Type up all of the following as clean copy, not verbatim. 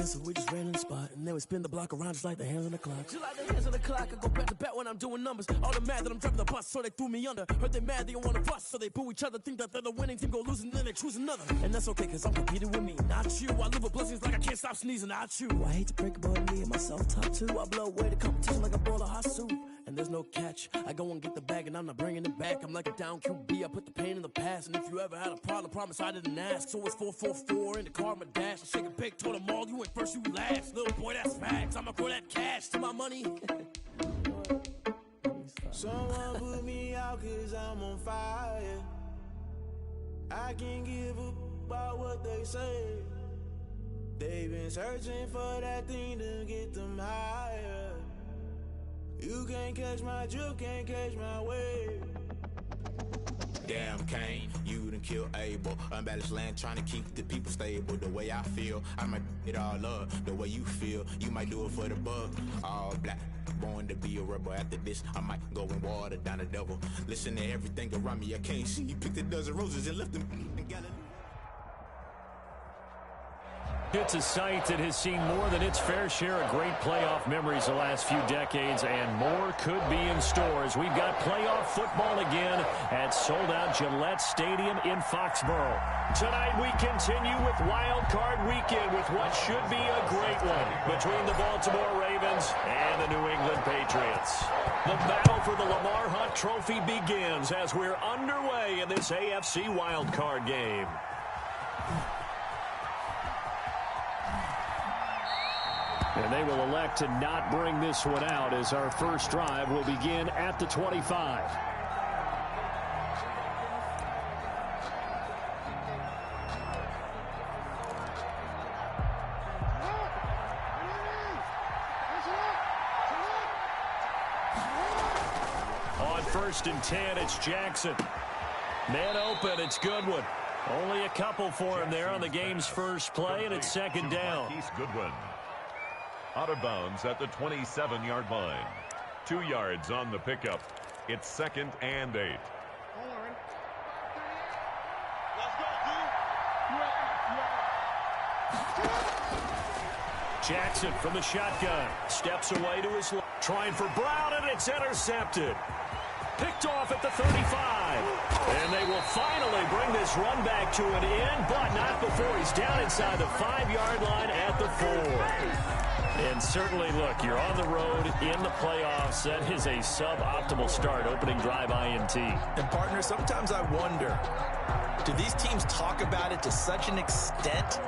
so we just ran in the spot. And then we spin the block around just like the hands on the clock. Just like the hands on the clock, I go back to back when I'm doing numbers. All the mad that I'm driving the bus, so they threw me under. Heard they mad, they don't want to bust, so they boo each other. Think that they're the winning team, go losing, then they choose another. And that's okay, cause I'm competing with me, not you. I live with blessings like I can't stop sneezing, not you. I hate to break it, but me and myself top too. I blow away the competition like a bowl of hot soup. And there's no catch. I go and get the bag and I'm not bringing it back. I'm like a down QB, I put the pain in the past. And if you ever had a problem, promise I didn't ask. So it's 4-4-4 in the car, my dash. I shake a big, told them all, you went first, you last. Little boy, that's facts. I'ma grow that cash to my money. Someone put me out cause I'm on fire. I can't give a about what they say. They've been searching for that thing to get them higher. You can't catch my drift, can't catch my wave. Damn Kane, you done killed Abel. Unbalanced land trying to keep the people stable. The way I feel, I might it all up. The way you feel, you might do it for the bug. All black, born to be a rebel. After this, I might go and water down the devil. Listen to everything around me, I can't see. Picked a dozen roses and left them in Galilee. It's a site that has seen more than its fair share of great playoff memories the last few decades, and more could be in store as we've got playoff football again at sold-out Gillette Stadium in Foxborough. Tonight we continue with Wild Card Weekend with what should be a great one between the Baltimore Ravens and the New England Patriots. The battle for the Lamar Hunt Trophy begins as we're underway in this AFC Wild Card game. And they will elect to not bring this one out as our first drive will begin at the 25. On 1st and 10, it's Jackson. Man open, it's Goodwin. Only a couple for him there on the game's first play, and it's 2nd down. Goodwin. Out of bounds at the 27-yard line. 2 yards on the pickup. It's 2nd and 8. Jackson from the shotgun. Steps away to his left. Trying for Brown, and it's intercepted. Picked off at the 35. And they will finally bring this run back to an end, but not before he's down inside the 5-yard line at the 4. And certainly, look, you're on the road in the playoffs. That is a suboptimal start, opening drive INT. And, partner, sometimes I wonder, do these teams talk about it to such an extent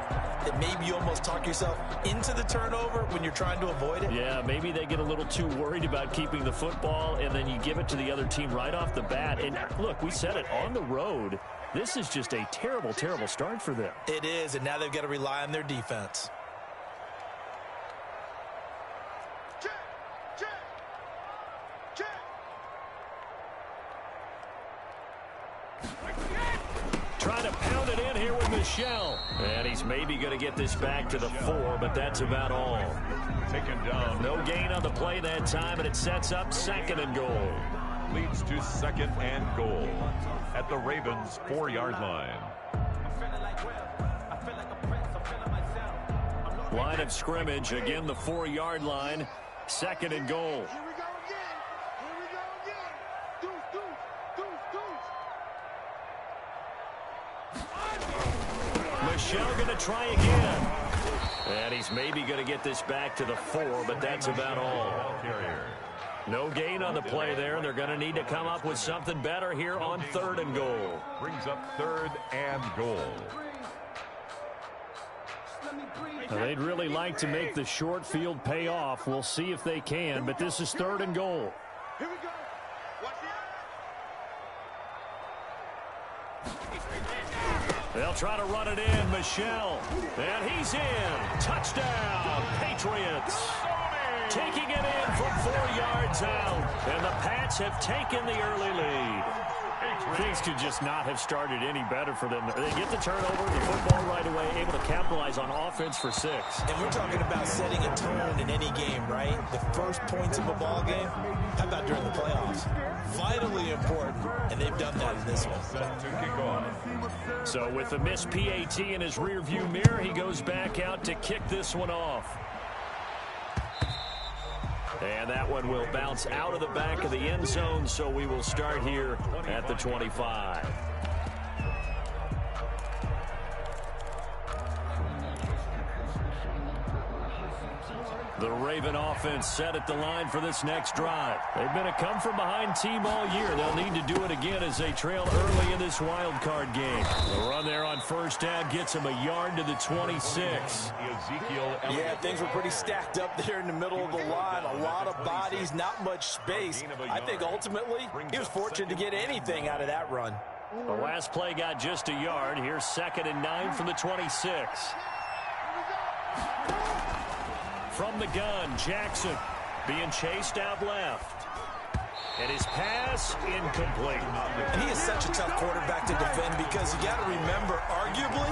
that maybe you almost talk yourself into the turnover when you're trying to avoid it? Yeah, maybe they get a little too worried about keeping the football, and then you give it to the other team right off the bat. And, look, we said it, on the road, this is just a terrible, terrible start for them. It is, and now they've got to rely on their defense. Trying to pound it in here with Michelle. And he's maybe going to get this back to the 4, but that's about all. Taken down. No gain on the play that time, and it sets up 2nd and goal. Leads to 2nd and goal at the Ravens' 4-yard line. Line of scrimmage, again the 4-yard line. 2nd and goal. Michelle going to try again. And he's maybe going to get this back to the 4, but that's about all. No gain on the play there, and they're going to need to come up with something better here on 3rd and goal. Brings up 3rd and goal. They'd really like to make the short field pay off. We'll see if they can, but this is 3rd and goal. Here we go. Watch They'll try to run it in. Michelle. And he's in. Touchdown, Patriots. Taking it in from 4 yards out. And the Pats have taken the early lead. Things could just not have started any better for them. They get the turnover, the football right away, able to capitalize on offense for 6. And we're talking about setting a tone in any game, right? The first points of a ball game. How about during the playoffs? Vitally important, and they've done that in this one. So with the missed PAT in his rearview mirror, he goes back out to kick this one off. And that one will bounce out of the back of the end zone, so we will start here at the 25. The Raven offense set at the line for this next drive. They've been a come-from-behind team all year. They'll need to do it again as they trail early in this wild card game. The run there on first down gets them a yard to the 26. Yeah, things were pretty stacked up there in the middle of the line. A lot of bodies, not much space. I think ultimately he was fortunate to get anything out of that run. The last play got just a yard. Here's 2nd and 9 from the 26. From the gun, Jackson being chased out left. And his pass incomplete. And he is such a tough quarterback to defend because you got to remember, arguably,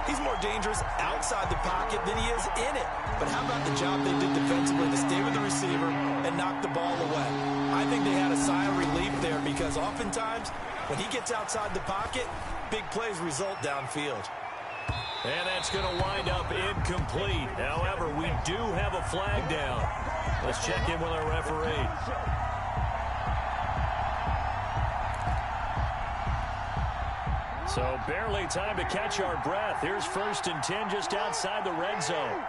he's more dangerous outside the pocket than he is in it. But how about the job they did defensively to stay with the receiver and knock the ball away? I think they had a sigh of relief there because oftentimes when he gets outside the pocket, big plays result downfield. And that's going to wind up incomplete. However, we do have a flag down. Let's check in with our referee. So barely time to catch our breath. Here's 1st and 10 just outside the red zone.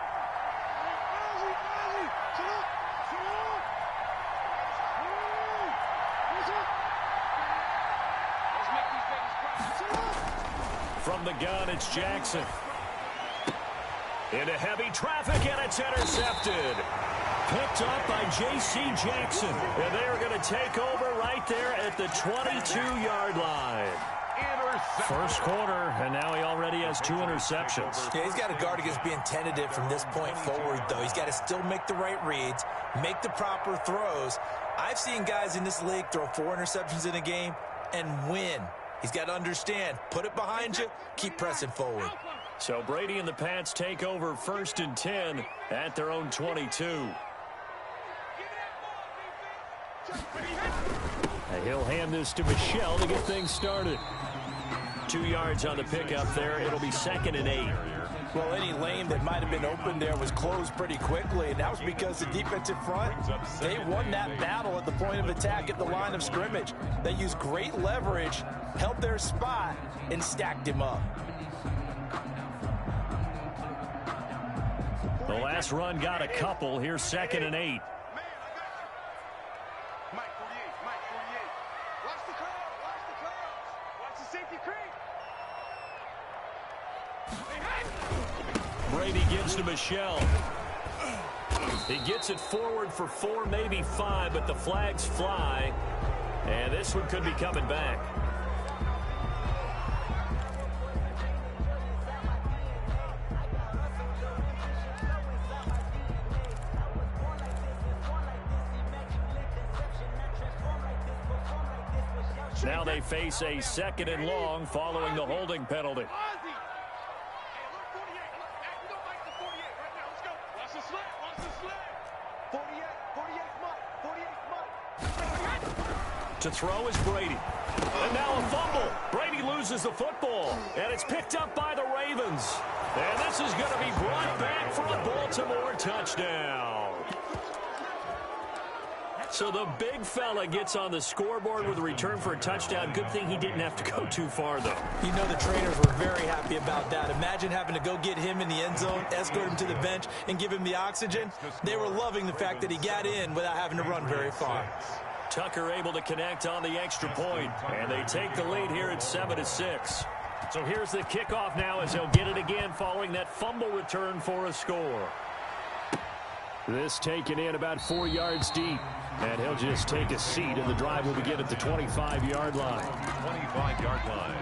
From the gun, it's Jackson. Into heavy traffic, and it's intercepted. Picked up by J.C. Jackson. And they are going to take over right there at the 22-yard line. First quarter, and now he already has 2 interceptions. Yeah, he's got to guard against being tentative from this point forward, though. He's got to still make the right reads, make the proper throws. I've seen guys in this league throw 4 interceptions in a game and win. He's got to understand, put it behind you, keep pressing forward. So Brady and the Pats take over 1st and 10 at their own 22. And he'll hand this to Michelle to get things started. 2 yards on the pickup there. It'll be 2nd and 8. Well, any lane that might have been open there was closed pretty quickly, and that was because the defensive front, they won that battle at the point of attack at the line of scrimmage. They used great leverage, held their spot, and stacked him up. The last run got a couple. Here's 2nd and 8. Brady gives to Michelle. He gets it forward for 4, maybe 5, but the flags fly. And this one could be coming back. Now they face a 2nd and long following the holding penalty. To throw is Brady. And now a fumble. Brady loses the football. And it's picked up by the Ravens. And this is going to be brought back for a Baltimore touchdown. So the big fella gets on the scoreboard with a return for a touchdown. Good thing he didn't have to go too far, though. You know the trainers were very happy about that. Imagine having to go get him in the end zone, escort him to the bench, and give him the oxygen. They were loving the fact that he got in without having to run very far. Tucker able to connect on the extra point, and they take the lead here at 7-6. So here's the kickoff now as they'll get it again following that fumble return for a score. This taken in about 4 yards deep, and he'll just take a seat, and the drive will begin at the 25-yard line. 25-yard line.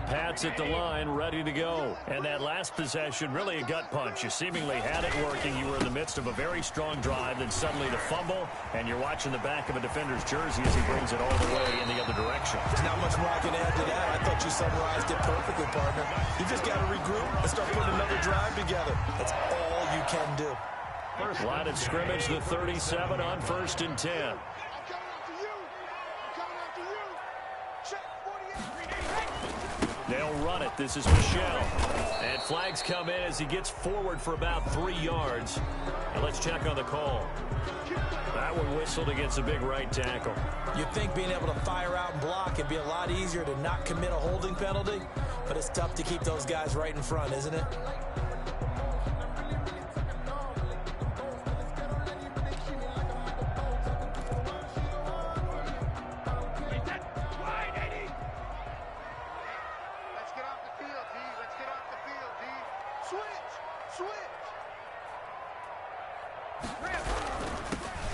Pats at the line, ready to go. And that last possession, really a gut punch. You seemingly had it working. You were in the midst of a very strong drive, then suddenly the fumble, and you're watching the back of a defender's jersey as he brings it all the way in the other direction. There's not much more I can add to that. I thought you summarized it perfectly, partner. You just got to regroup and start putting another drive together. That's all you can do. Line of scrimmage, the 37 on 1st and 10. They'll run it. This is Michel. And flags come in as he gets forward for about 3 yards. And let's check on the call. That one whistled against a big right tackle. You'd think being able to fire out and block would be a lot easier to not commit a holding penalty, but it's tough to keep those guys right in front, isn't it?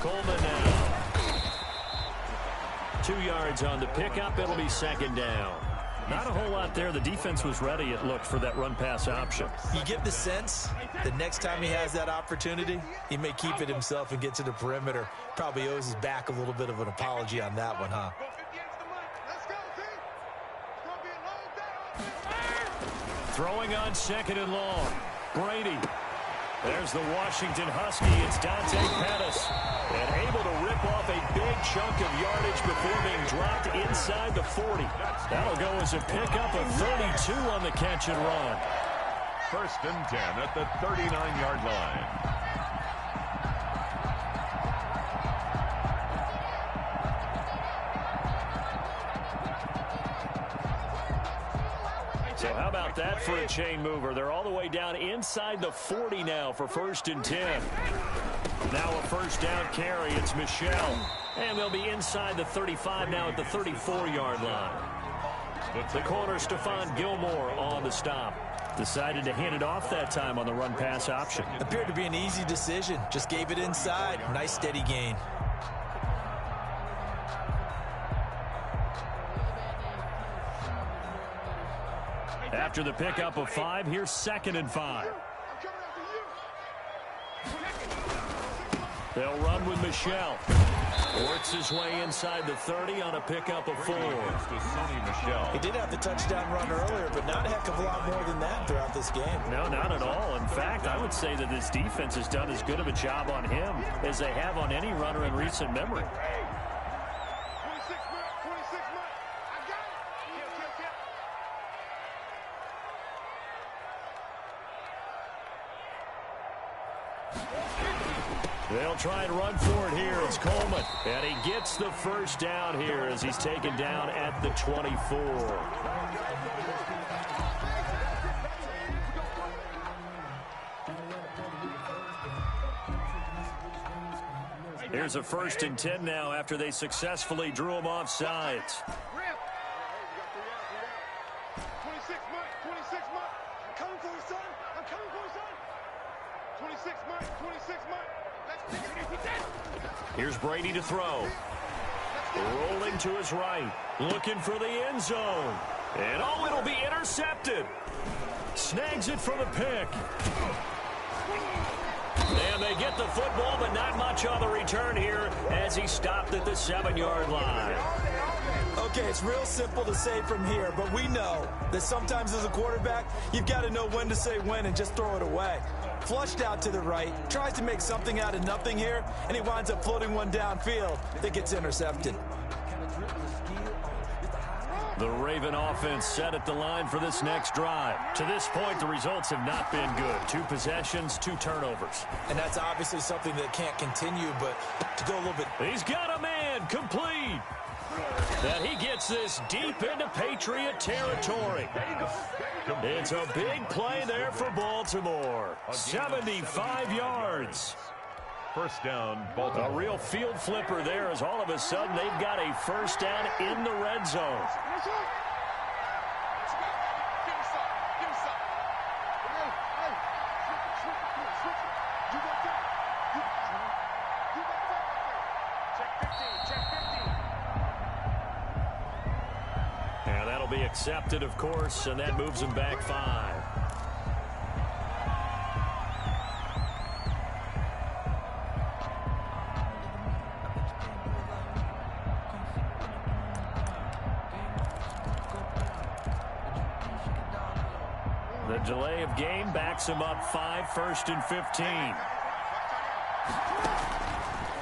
Coleman now. 2 yards on the pickup. It'll be 2nd down. Not a whole lot there. The defense was ready, it looked, for that run-pass option. You get the sense that next time he has that opportunity, he may keep it himself and get to the perimeter. Probably owes his back a little bit of an apology on that one, huh? Throwing on 2nd and long. Brady. There's the Washington Husky. It's Dante Pettis. And able to rip off a big chunk of yardage before being dropped inside the 40. That'll go as a pickup of 32 on the catch and run. 1st and 10 at the 39-yard line. So how about that for a chain mover? They're all the way down inside the 40 now for 1st and 10. Now a 1st down carry. It's Michel. And they'll be inside the 35 now at the 34-yard line. The corner, Stephon Gilmore, on the stop. Decided to hand it off that time on the run-pass option. Appeared to be an easy decision. Just gave it inside. Nice steady gain. After the pickup of 5, here's 2nd and 5. They'll run with Michel. Works his way inside the 30 on a pickup of 4. He did have the touchdown run earlier, but not a heck of a lot more than that throughout this game. No, not at all. In fact, I would say that this defense has done as good of a job on him as they have on any runner in recent memory. They'll try and run for it here. It's Coleman. And he gets the 1st down here as he's taken down at the 24. Here's a 1st and 10 now after they successfully drew him off sides. 26 months. I'm coming for you, son. I'm coming for you, son. 26 months. 26 months. Here's Brady to throw. Rolling to his right. Looking for the end zone. And oh, it'll be intercepted. Snags it for the pick. And they get the football, but not much on the return here as he stopped at the 7-yard line. Okay, it's real simple to say from here, but we know that sometimes as a quarterback, you've got to know when to say when and just throw it away. Flushed out to the right, tries to make something out of nothing here, and he winds up floating one downfield that gets intercepted. The Raven offense set at the line for this next drive. To this point, the results have not been good. 2 possessions, 2 turnovers. And that's obviously something that can't continue, but to go a little bit... He's got a man, complete. That he gets this deep into Patriot territory. It's a big play there for Baltimore. 75 yards. 1st down, Baltimore. A real field flipper there as all of a sudden they've got a 1st down in the red zone. Accepted, of course, and that moves him back 5. The delay of game backs him up 5, 1st and 15.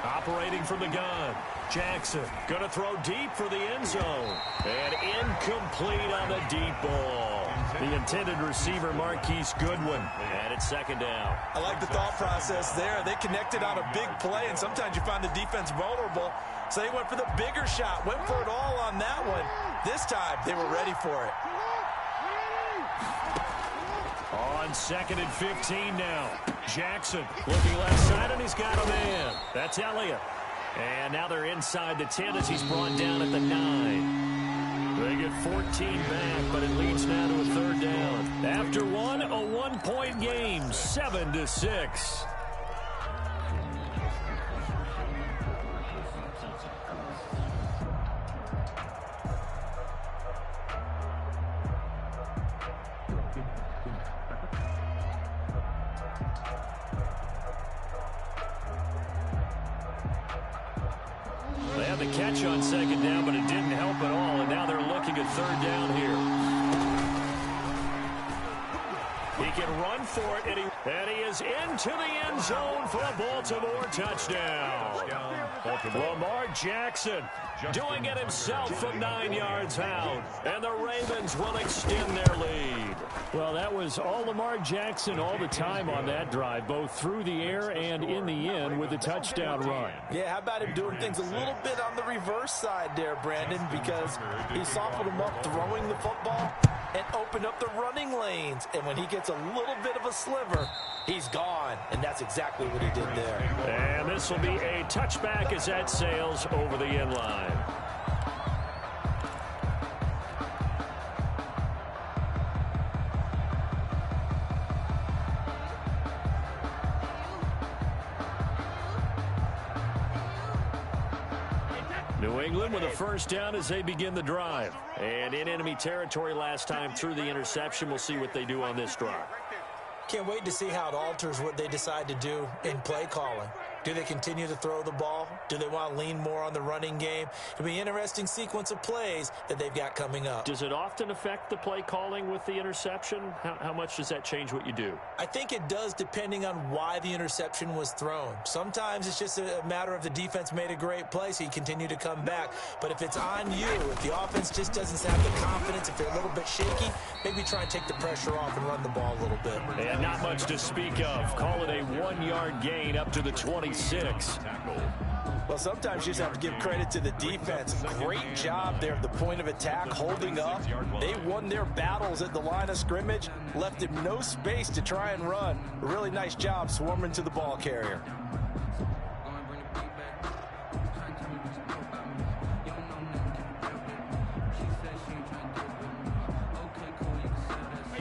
Operating from the gun. Jackson going to throw deep for the end zone. And incomplete on the deep ball. The intended receiver, Marquise Goodwin. And it's 2nd down. I like the thought process there. They connected on a big play, and sometimes you find the defense vulnerable. So they went for the bigger shot, went for it all on that one. This time, they were ready for it. On 2nd and 15 now. Jackson looking left side, and he's got a man. That's Elliott. And now they're inside the 10 as he's brought down at the 9. They get 14 back, but it leads now to a 3rd down. After one, a 1-point game, 7-6. They had the catch on 2nd down, but it didn't help at all, and now they're looking at 3rd down here. He can run for it, and he is into the end zone for a Baltimore touchdown. Lamar Jackson doing it himself from 9 yards out, and the Ravens will extend their lead. Well, that was all Lamar Jackson all the time on that drive, both through the air and in the end with a touchdown run. Yeah, how about him doing things a little bit on the reverse side there, Brandon, because he softened him up throwing the football and opened up the running lanes. And when he gets a little bit of a sliver, he's gone. And that's exactly what he did there. And this will be a touchback as that sails over the end line. New England with a 1st down as they begin the drive. And in enemy territory last time through the interception. We'll see what they do on this drive. Can't wait to see how it alters what they decide to do in play calling. Do they continue to throw the ball? Do they want to lean more on the running game? It'll be an interesting sequence of plays that they've got coming up. Does it often affect the play calling with the interception? How much does that change what you do? I think it does depending on why the interception was thrown. Sometimes it's just a matter of the defense made a great play, so you continue to come back. But if it's on you, if the offense just doesn't have the confidence, if they're a little bit shaky, maybe try and take the pressure off and run the ball a little bit. And not much to speak of. Call it a 1-yard gain up to the 26. Well, sometimes you just have to give credit to the defense. Great job there at the point of attack, holding up. They won their battles at the line of scrimmage, left him no space to try and run. A really nice job swarming to the ball carrier.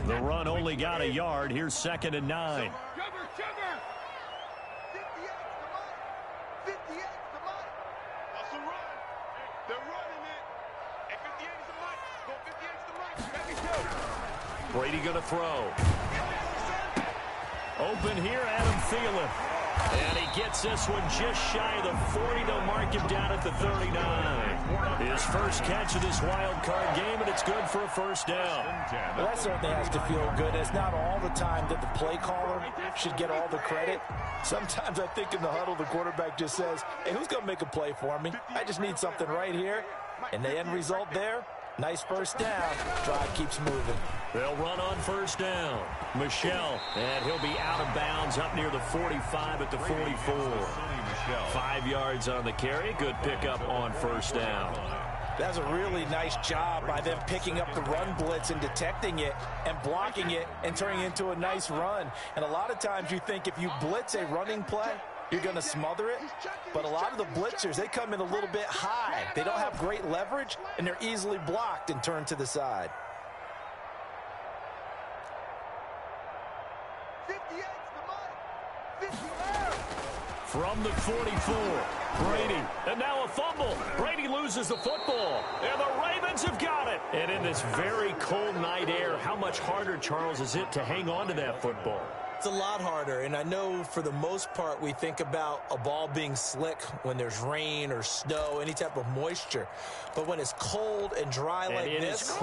The run only got a yard. Here's 2nd and 9. Brady going to throw. Open here, Adam Thielen. And he gets this one just shy of the 40. They'll mark him down at the 39. His first catch of this wild card game, and it's good for a 1st down. Well, that certainly has to feel good. It's not all the time that the play caller should get all the credit. Sometimes I think in the huddle, the quarterback just says, hey, who's going to make a play for me? I just need something right here. And the end result there, nice 1st down. Drive keeps moving. They'll run on 1st down. Michelle, and he'll be out of bounds up near the 45 at the 44. 5 yards on the carry. Good pickup on 1st down. That's a really nice job by them picking up the run blitz and detecting it and blocking it and turning it into a nice run. And a lot of times you think if you blitz a running play, you're going to smother it. But a lot of the blitzers, they come in a little bit high. They don't have great leverage, and they're easily blocked and turned to the side. 58's the mark. 58. From the 44, Brady, and now a fumble. Brady loses the football, and the Ravens have got it. And in this very cold night air, how much harder, Charles, is it to hang on to that football? It's a lot harder, and I know for the most part we think about a ball being slick when there's rain or snow, any type of moisture. But when it's cold and dry like this,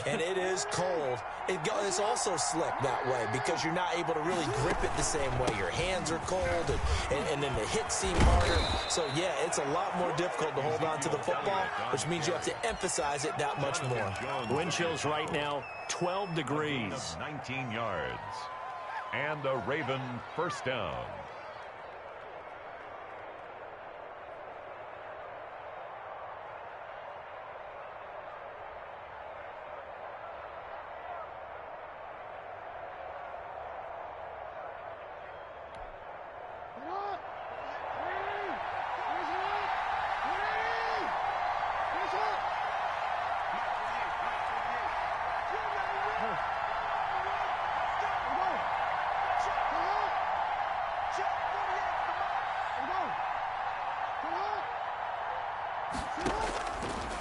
and it is cold, it's also slick that way because you're not able to really grip it the same way. Your hands are cold, and then the hits seem harder. So, yeah, it's a lot more difficult to hold on to the football, which means you have to emphasize it that much more. Wind chills right now, 12 degrees. 19 yards. And a Raven first down.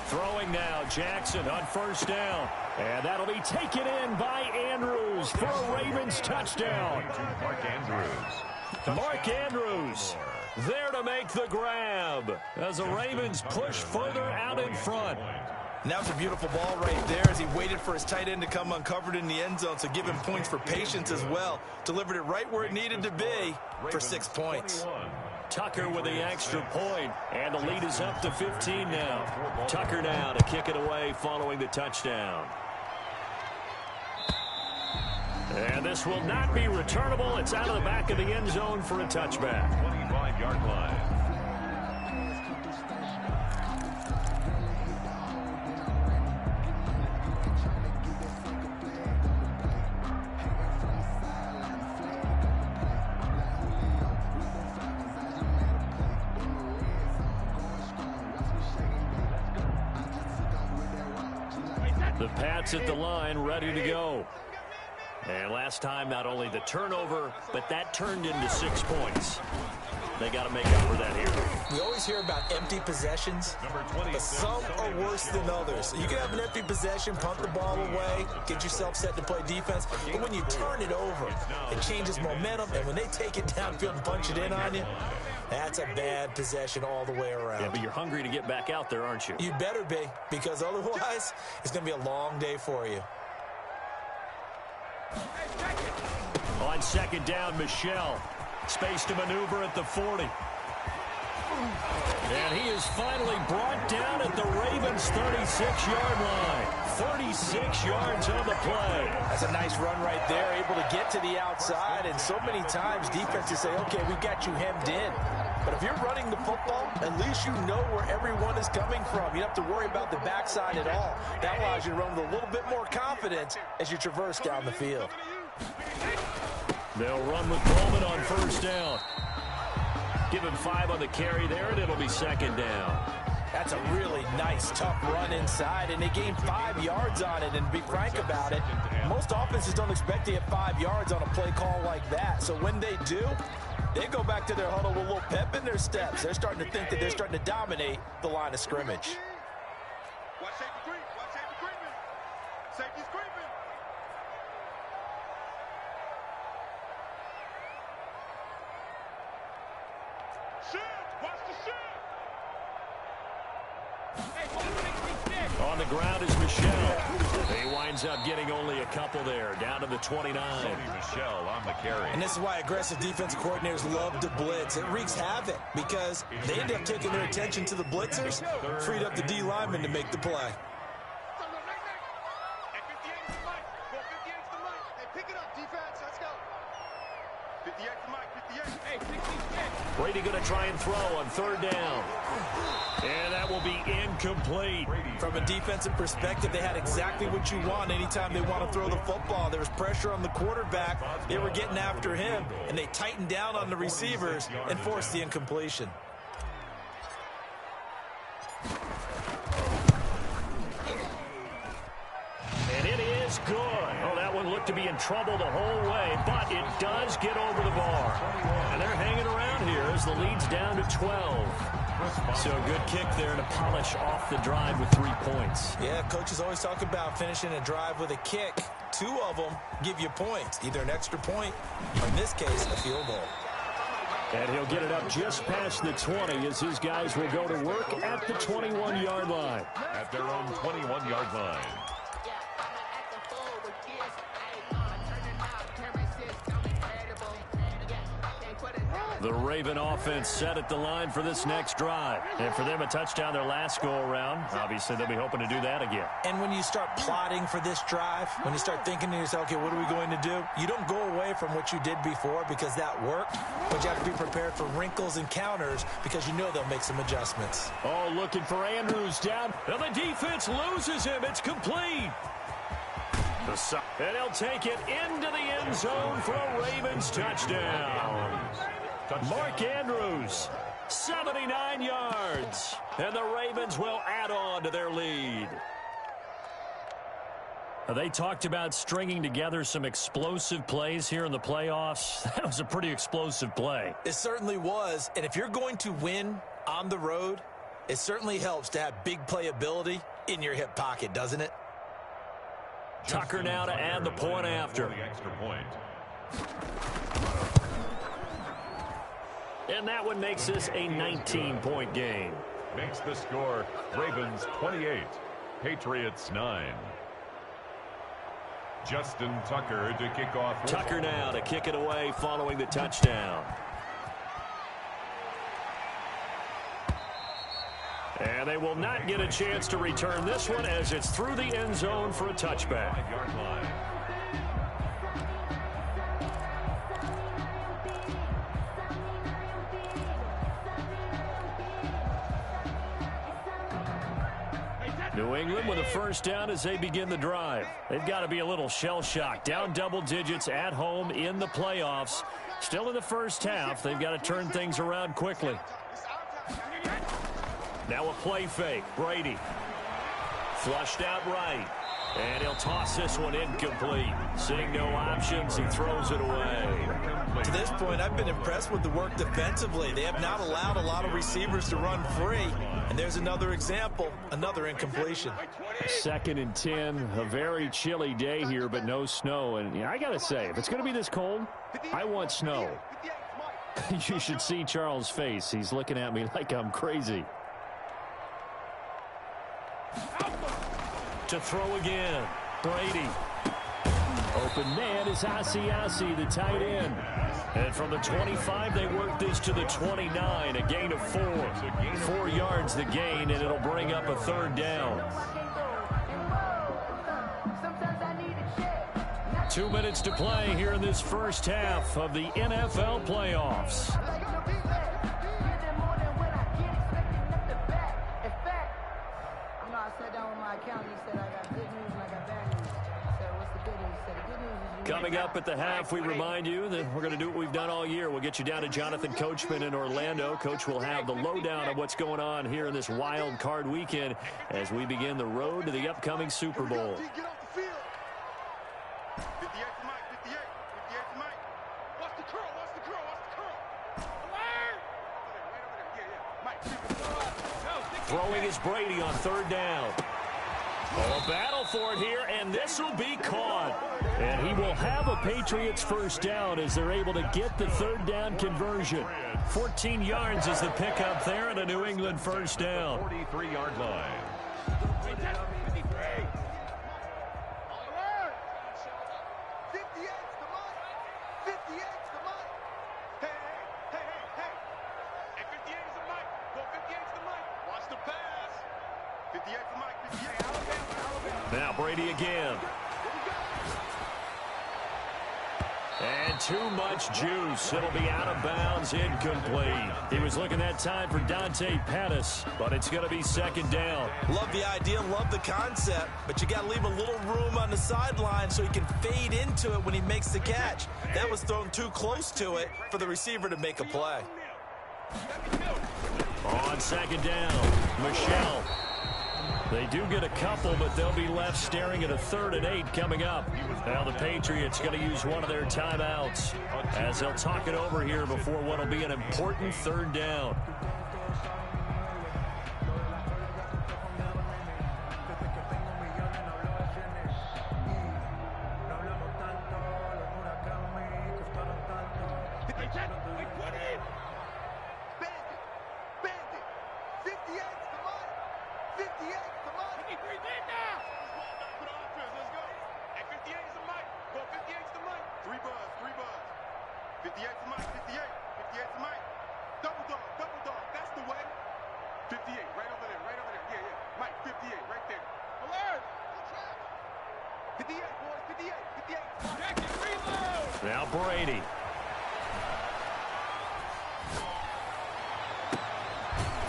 Throwing now, Jackson on first down. And that'll be taken in by Andrews for a Ravens touchdown. Mark Andrews there to make the grab as the Ravens push further out in front. And that was a beautiful ball right there as he waited for his tight end to come uncovered in the end zone, so give him points for patience as well. Delivered it right where it needed to be for 6 points. Tucker with the extra point, and the lead is up to 15 now. Tucker now to kick it away following the touchdown. And this will not be returnable. It's out of the back of the end zone for a touchback. 25-yard line. The Pats at the line, ready to go. And last time, not only the turnover, but that turned into 6 points. They got to make up for that here. We always hear about empty possessions, but some are worse than others. You can have an empty possession, punt the ball away, get yourself set to play defense, but when you turn it over, it changes momentum, and when they take it downfield and punch it in on you, that's a bad possession all the way around. Yeah, but you're hungry to get back out there, aren't you? You better be, because otherwise, it's going to be a long day for you. On second down, Michelle. Space to maneuver at the 40. And he is finally brought down at the Ravens' 36-yard line. 36 yards on the play. That's a nice run right there, able to get to the outside. And so many times defenses say, okay, we got you hemmed in. But if you're running the football, at least you know where everyone is coming from. You don't have to worry about the backside at all. That allows you to run with a little bit more confidence as you traverse down the field. They'll run with Coleman on first down. Give him 5 on the carry there, and it'll be second down. That's a really nice, tough run inside, and they gained 5 yards on it. And to be frank about it, most offenses don't expect to get 5 yards on a play call like that. So when they do, they go back to their huddle with a little pep in their steps. They're starting to think that they're starting to dominate the line of scrimmage. Watch safety creep. Watch safety creeping. Safety's creeping. On the ground is Michelle. He winds up getting only a couple there, down to the 29. Michelle on the carry. And this is why aggressive defensive coordinators love to blitz. It wreaks havoc because they end up taking their attention to the blitzers, freed up the D lineman to make the play. Brady going to try and throw on third down. And that will be incomplete. From a defensive perspective, they had exactly what you want anytime they want to throw the football. There was pressure on the quarterback. They were getting after him, and they tightened down on the receivers and forced the incompletion. And it is good. Oh, that one looked to be in trouble the whole way, but it does get over the bar. And they're hanging around here as the lead's down to 12. So a good kick there to polish off the drive with 3 points. Yeah, coaches always talk about finishing a drive with a kick. 2 of them give you points, either an extra point or, in this case, a field goal. And he'll get it up just past the 20 as his guys will go to work at the 21-yard line. At their own 21-yard line. The Raven offense set at the line for this next drive. And for them, a touchdown their last go-around. Obviously, they'll be hoping to do that again. And when you start plotting for this drive, when you start thinking to yourself, okay, what are we going to do? You don't go away from what you did before because that worked, but you have to be prepared for wrinkles and counters because you know they'll make some adjustments. Oh, looking for Andrews down. And the defense loses him. It's complete. And he'll take it into the end zone for a Ravens touchdown. Mark Andrews, 79 yards. And the Ravens will add on to their lead. They talked about stringing together some explosive plays here in the playoffs. That was a pretty explosive play. It certainly was. And if you're going to win on the road, it certainly helps to have big playability in your hip pocket, doesn't it? Tucker now to add the point after. Extra point. And that one makes this a 19-point game. Makes the score Ravens 28, Patriots 9. Justin Tucker to kick off. Tucker now to kick it away following the touchdown. And they will not get a chance to return this one as it's through the end zone for a touchback. 5-yard line. New England with a first down as they begin the drive. They've got to be a little shell-shocked. Down double digits at home in the playoffs. Still in the first half. They've got to turn things around quickly. Now a play fake. Brady. Flushed out right. And he'll toss this one incomplete. Seeing no options, he throws it away. To this point, I've been impressed with the work defensively. They have not allowed a lot of receivers to run free. And there's another example, another incompletion. 2nd and 10, a very chilly day here, but no snow. And I got to say, if it's going to be this cold, I want snow. You should see Charles' face. He's looking at me like I'm crazy. To throw again. Brady. Open man is Asiasi, the tight end. And from the 25, they work this to the 29, a gain of 4. 4 yards the gain, and it'll bring up a 3rd down. 2 minutes to play here in this first half of the NFL playoffs. Coming up at the half, we remind you that we're going to do what we've done all year. We'll get you down to Jonathan Coachman in Orlando. Coach will have the lowdown of what's going on here in this wild card weekend as we begin the road to the upcoming Super Bowl. Throwing is Brady on 3rd down. Oh, a battle for it here, and this will be caught. And he will have a Patriots first down as they're able to get the 3rd down conversion. 14 yards is the pickup there and a New England first down. 43-yard line. Now Brady again. And too much juice. It'll be out of bounds, incomplete. He was looking that time for Dante Pettis, but it's going to be 2nd down. Love the idea, love the concept, but you got to leave a little room on the sideline so he can fade into it when he makes the catch. That was thrown too close to it for the receiver to make a play. On 2nd down, Michelle. They do get a couple, but they'll be left staring at a 3rd and 8 coming up. Now the Patriots going to use one of their timeouts as they'll talk it over here before what will be an important 3rd down. Now Brady.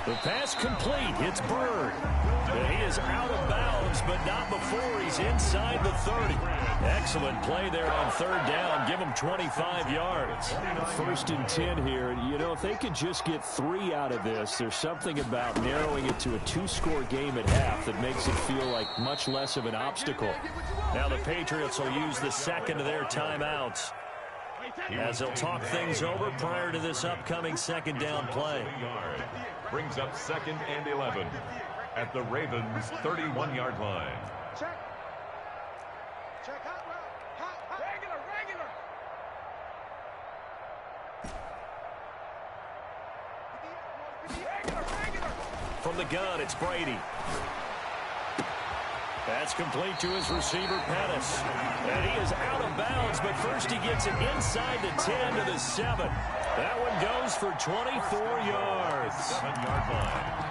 The pass complete. It's Bird. And he is out of bounds, but not before he's inside the 30. Excellent play there on 3rd down. Give him 25 yards. 1st and 10 here. You know, if they could just get 3 out of this, there's something about narrowing it to a 2-score game at half that makes it feel like much less of an obstacle. Now the Patriots will use the 2nd of their timeouts as they'll talk things over prior to this upcoming 2nd down play. Brings up 2nd and 11 at the Ravens' 31-yard line. Check. Check hot route. Hot. Regular. From the gun, it's Brady. That's complete to his receiver, Pettis. And he is out of bounds, but first he gets it inside the 10 to the 7. That one goes for 24 yards. 7-yard line.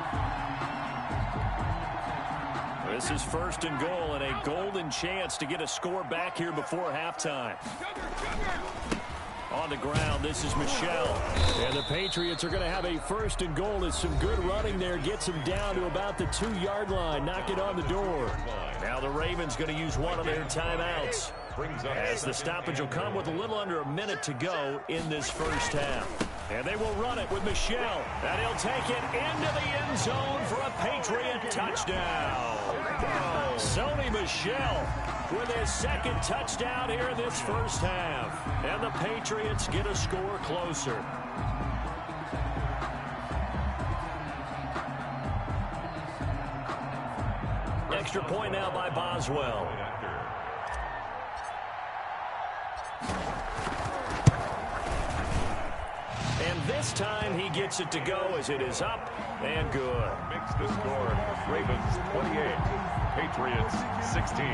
This is 1st and goal and a golden chance to get a score back here before halftime. On the ground, this is Michel. And the Patriots are going to have a 1st and goal. It's some good running there. Gets him down to about the 2-yard line. Knock it on the door. Now the Ravens going to use one of their timeouts, as the stoppage will come with a little under a minute to go in this 1st half. And they will run it with Michel. And he'll take it into the end zone for a Patriot touchdown. Sony Michel with his 2nd touchdown here in this 1st half. And the Patriots get a score closer. Extra point now by Boswell. And this time he gets it to go as it is up and good. Makes the score. Ravens 28, Patriots 16.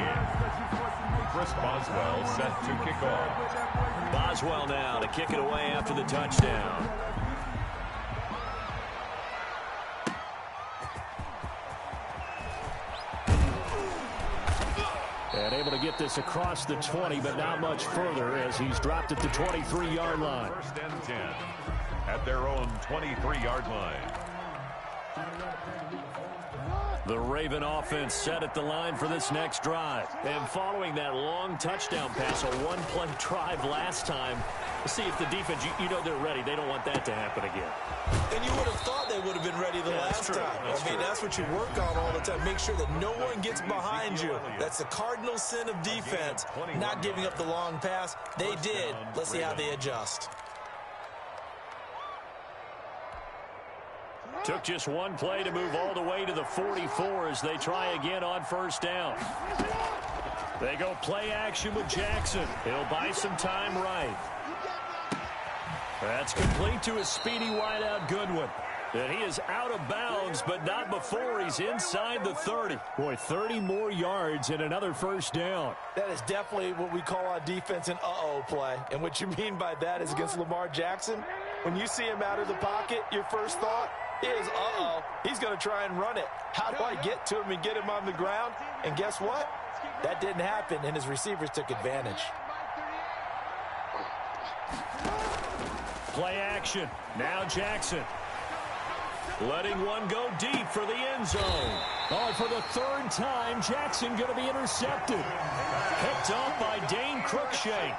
Chris Boswell set to kick off. Boswell now to kick it away after the touchdown. And able to get this across the 20, but not much further as he's dropped at the 23-yard line. 1st and 10 at their own 23-yard line. The Raven offense set at the line for this next drive. And following that long touchdown pass, a one-play drive last time, see if the defense, you know they're ready. They don't want that to happen again. And you would have thought they would have been ready the last time. I mean, that's what you work on all the time. Make sure that no one gets behind you. That's the cardinal sin of defense, not giving up the long pass. They did. Let's see how they adjust. Took just one play to move all the way to the 44 as they try again on 1st down. They go play action with Jackson. He'll buy some time right. That's complete to his speedy wideout Goodwin. And he is out of bounds, but not before he's inside the 30. Boy, 30 more yards and another 1st down. That is definitely what we call on defense an uh-oh play. And what you mean by that is against Lamar Jackson, when you see him out of the pocket, your first thought is, uh-oh, he's going to try and run it. How do I get to him and get him on the ground? And guess what? That didn't happen, and his receivers took advantage. Play action. Now Jackson. letting one go deep for the end zone. Oh, and for the third time, Jackson going to be intercepted. Picked off by Dane Cruikshank.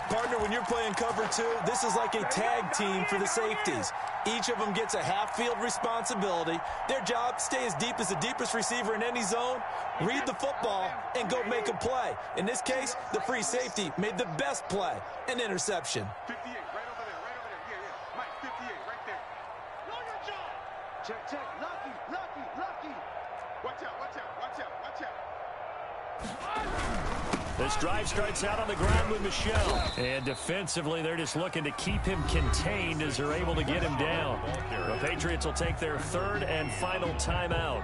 Partner, when you're playing cover two, this is like a tag team for the safeties. Each of them gets a half-field responsibility. Their job, stay as deep as the deepest receiver in any zone, read the football, and go make a play. In this case, the free safety made the best play, an interception. 58, right over there, right over there. Yeah. Mike, 58, right there. Know your job. Check. Lucky. Watch out. This drive starts out on the ground with Michel. And defensively, they're just looking to keep him contained as they're able to get him down. The Patriots will take their third and final timeout,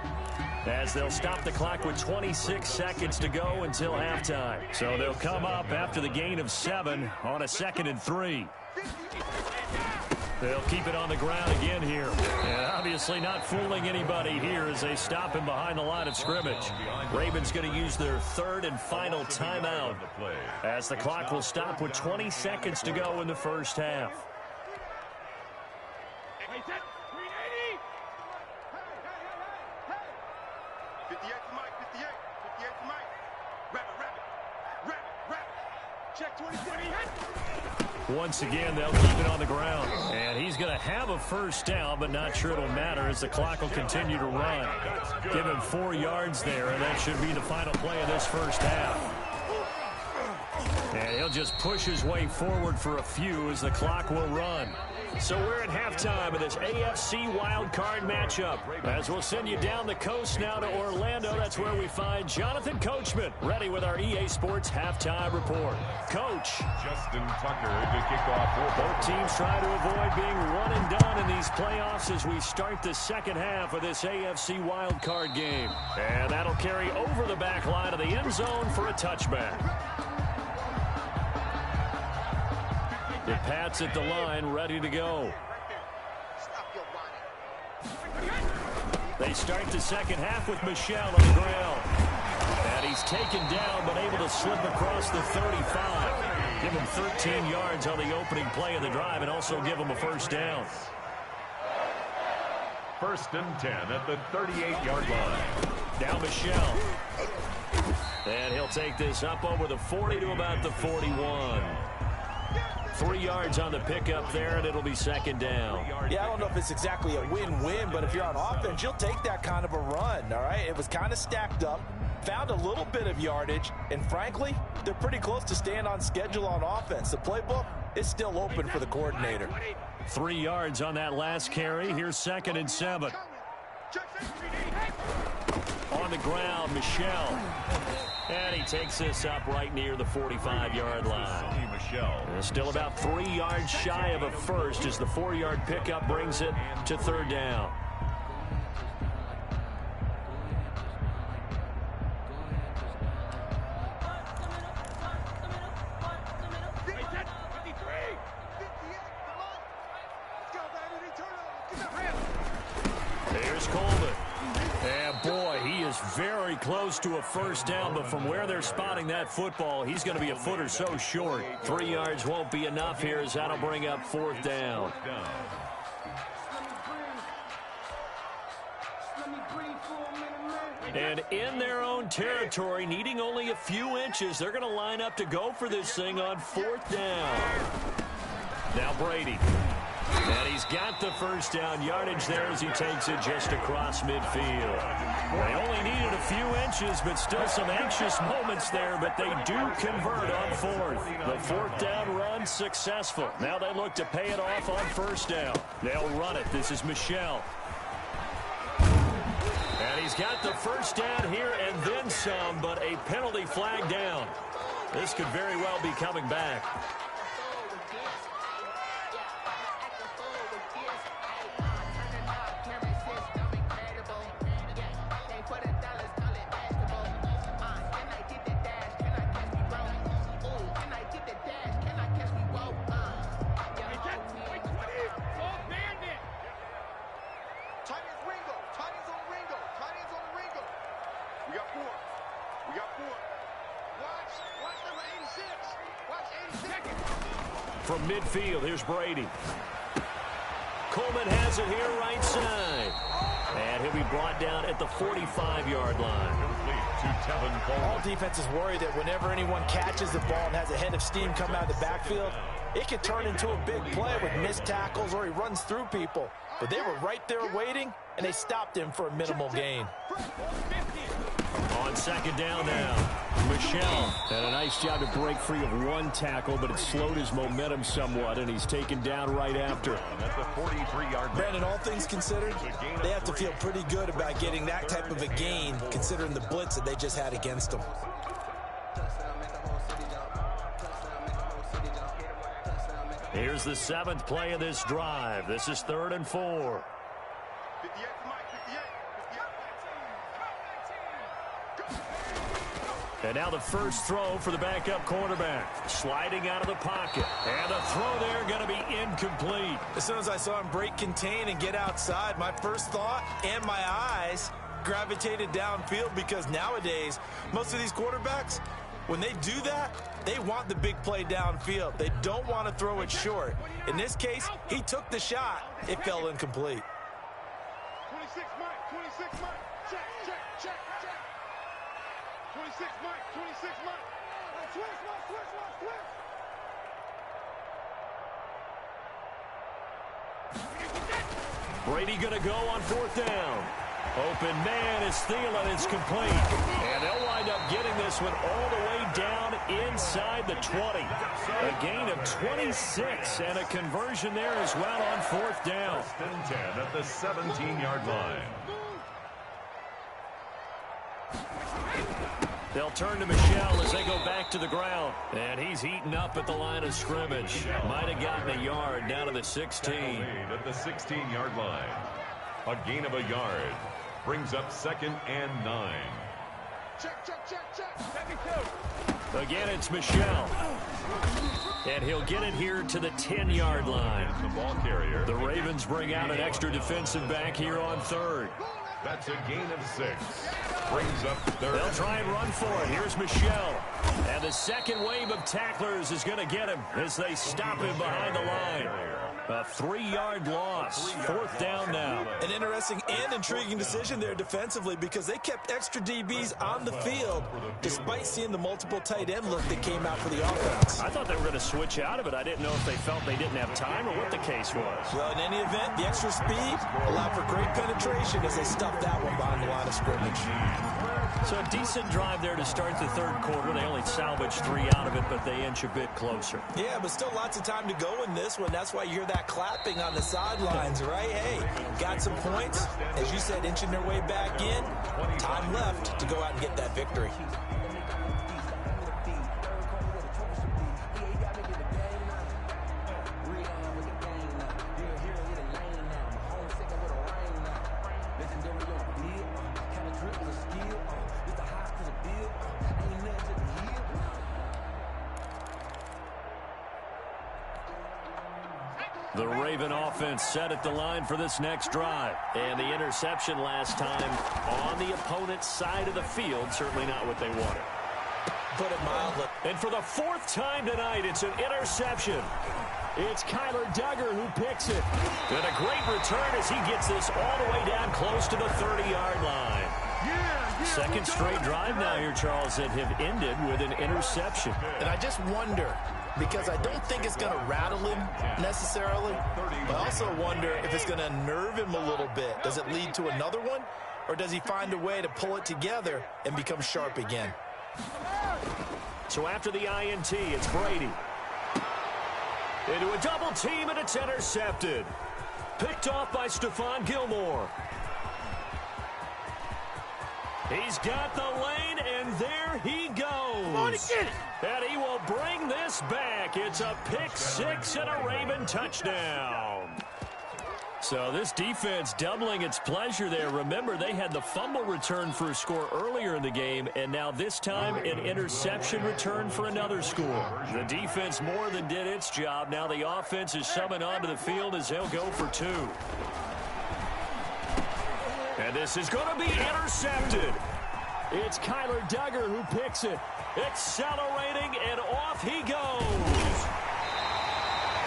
as they'll stop the clock with 26 seconds to go until halftime. So they'll come up after the gain of 7 on a 2nd and 3. They'll keep it on the ground again here. And obviously not fooling anybody here as they stop him behind the line of scrimmage. Ravens going to use their third and final timeout, as the clock will stop with 20 seconds to go in the first half. 58 to Mike, 58 to Mike. Rapid. Check 20. Once again, they'll keep it on the ground. And he's going to have a first down, but not sure it'll matter as the clock will continue to run. Give him 4 yards there, and that should be the final play of this first half. And he'll just push his way forward for a few as the clock will run. So we're at halftime of this AFC wildcard matchup. As we'll send you down the coast now to Orlando, that's where we find Jonathan Coachman, ready with our EA Sports halftime report. Coach. Justin Tucker to kick off. Both teams trying to avoid being one and done in these playoffs as we start the second half of this AFC wildcard game. And that'll carry over the back line of the end zone for a touchback. The Pats at the line, ready to go. They start the second half with Michel on the ground. And he's taken down, but able to slip across the 35. Give him 13 yards on the opening play of the drive and also give him a first down. 1st and 10 at the 38-yard line. Now Michel. And he'll take this up over the 40 to about the 41. 3 yards on the pickup there, and it'll be second down. Yeah, I don't know if it's exactly a win-win, but if you're on offense, you'll take that kind of a run, all right? It was kind of stacked up, found a little bit of yardage, and frankly, they're pretty close to staying on schedule on offense. The playbook is still open for the coordinator. 3 yards on that last carry. Here's 2nd and 7. On the ground, Michel. And he takes this up right near the 45-yard line. Still about 3 yards shy of a first as the 4-yard pickup brings it to third down. Here's Coleman. And boy, he is very close to a first down, but from where they're spotting that football, he's going to be a foot or so short. 3 yards won't be enough here as that'll bring up 4th down. And in their own territory, needing only a few inches, they're going to line up to go for this thing on 4th down. Now Brady. And he's got the first down yardage there as he takes it just across midfield. They only needed a few inches, but still some anxious moments there, but they do convert on 4th. The 4th down run successful. Now they look to pay it off on 1st down. They'll run it. This is Michel. And he's got the first down here and then some, but a penalty flag down. This could very well be coming back. Watch 86. From midfield, here's Brady. Coleman has it here right side. And he'll be brought down at the 45-yard line. All defenses worry that whenever anyone catches the ball and has a head of steam come out of the backfield, it could turn into a big play with missed tackles or he runs through people. But they were right there waiting, and they stopped him for a minimal gain. On second down now, Michelle had a nice job to break free of one tackle, but it slowed his momentum somewhat, and he's taken down right after. Brandon, all things considered, they have to feel pretty good about getting that type of a gain, considering the blitz that they just had against them. Here's the 7th play of this drive. This is 3rd and 4. And now the first throw for the backup quarterback. Sliding out of the pocket. And the throw there going to be incomplete. As soon as I saw him break contain and get outside, my first thought and my eyes gravitated downfield, because nowadays, most of these quarterbacks, when they do that, they want the big play downfield. They don't want to throw it short. In this case, he took the shot. It fell incomplete. 26 Mike, 26 Mike. Check, check, check, check. 26 Mike, 26 Mike. Switch, Mike, switch, Mike, switch. Brady going to go on 4th down. Open man is Thielen. It's complete. And they'll wind up getting this one all the way down inside the 20. A gain of 26 and a conversion there as well on 4th down. 10 at the 17-yard line. They'll turn to Michelle as they go back to the ground. And he's heating up at the line of scrimmage. Might have gotten a yard down to the 16. At the 16-yard line. A gain of a yard. Brings up 2nd and 9. Check, check, check, check. Again, it's Michelle. And he'll get it here to the 10-yard line. The ball carrier. The Ravens bring out an extra defensive back here on 3rd. That's a gain of 6. Brings up 3rd. They'll try and run for it. Here's Michelle. And the second wave of tacklers is going to get him as they stop him behind the line. A 3-yard loss. 4th down now. An interesting and intriguing decision there defensively, because they kept extra DBs on the field despite seeing the multiple tight end look that came out for the offense. I thought they were going to switch out of it. I didn't know if they felt they didn't have time or what the case was. Well, in any event, the extra speed allowed for great penetration as they stuffed that one behind the line of scrimmage. So a decent drive there to start the 3rd quarter. They only salvaged 3 out of it, but they inch a bit closer. Yeah, but still lots of time to go in this one. That's why you hear that clapping on the sidelines, right? Hey, got some points. As you said, inching their way back in. Time left to go out and get that victory. The Raven offense set at the line for this next drive. And the interception last time on the opponent's side of the field. Certainly not what they wanted. Put it mildly. And for the 4th time tonight, it's an interception. It's Kyler Duggar who picks it. And a great return as he gets this all the way down close to the 30-yard line. Second straight drive now here, Charles, that have ended with an interception. And I just wonder, because I don't think it's going to rattle him necessarily, but I also wonder if it's going to nerve him a little bit. Does it lead to another one, or does he find a way to pull it together and become sharp again? So after the INT, it's Brady. Into a double team, and it's intercepted. Picked off by Stephon Gilmore. He's got the lane, and there he goes. Come on, get it. And he will bring this back. It's a pick 6 and a Raven touchdown. So this defense doubling its pleasure there. Remember, they had the fumble return for a score earlier in the game, and now this time an interception return for another score. The defense more than did its job. Now the offense is summoned onto the field as they'll go for 2. And this is going to be intercepted. It's Kyler Duggar who picks it. Accelerating, and off he goes.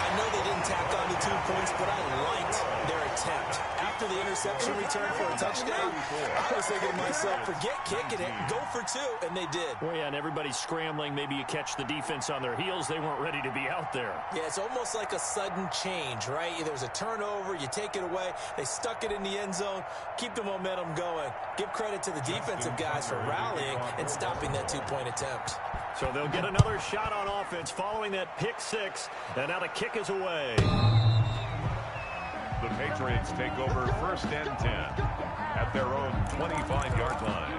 I know they didn't tack on the 2 points, but I liked their attempt. After the interception return for a touchdown, I was thinking to myself, forget kicking it, go for 2, and they did. Well, yeah, and everybody's scrambling. Maybe you catch the defense on their heels. They weren't ready to be out there. Yeah, it's almost like a sudden change, right? There's a turnover, you take it away, they stuck it in the end zone, keep the momentum going. Give credit to the defensive guys for rallying and stopping that 2-point attempt. So they'll get another shot on offense following that pick 6, and now the kick is away. The Patriots take over 1st and 10 at their own 25-yard line.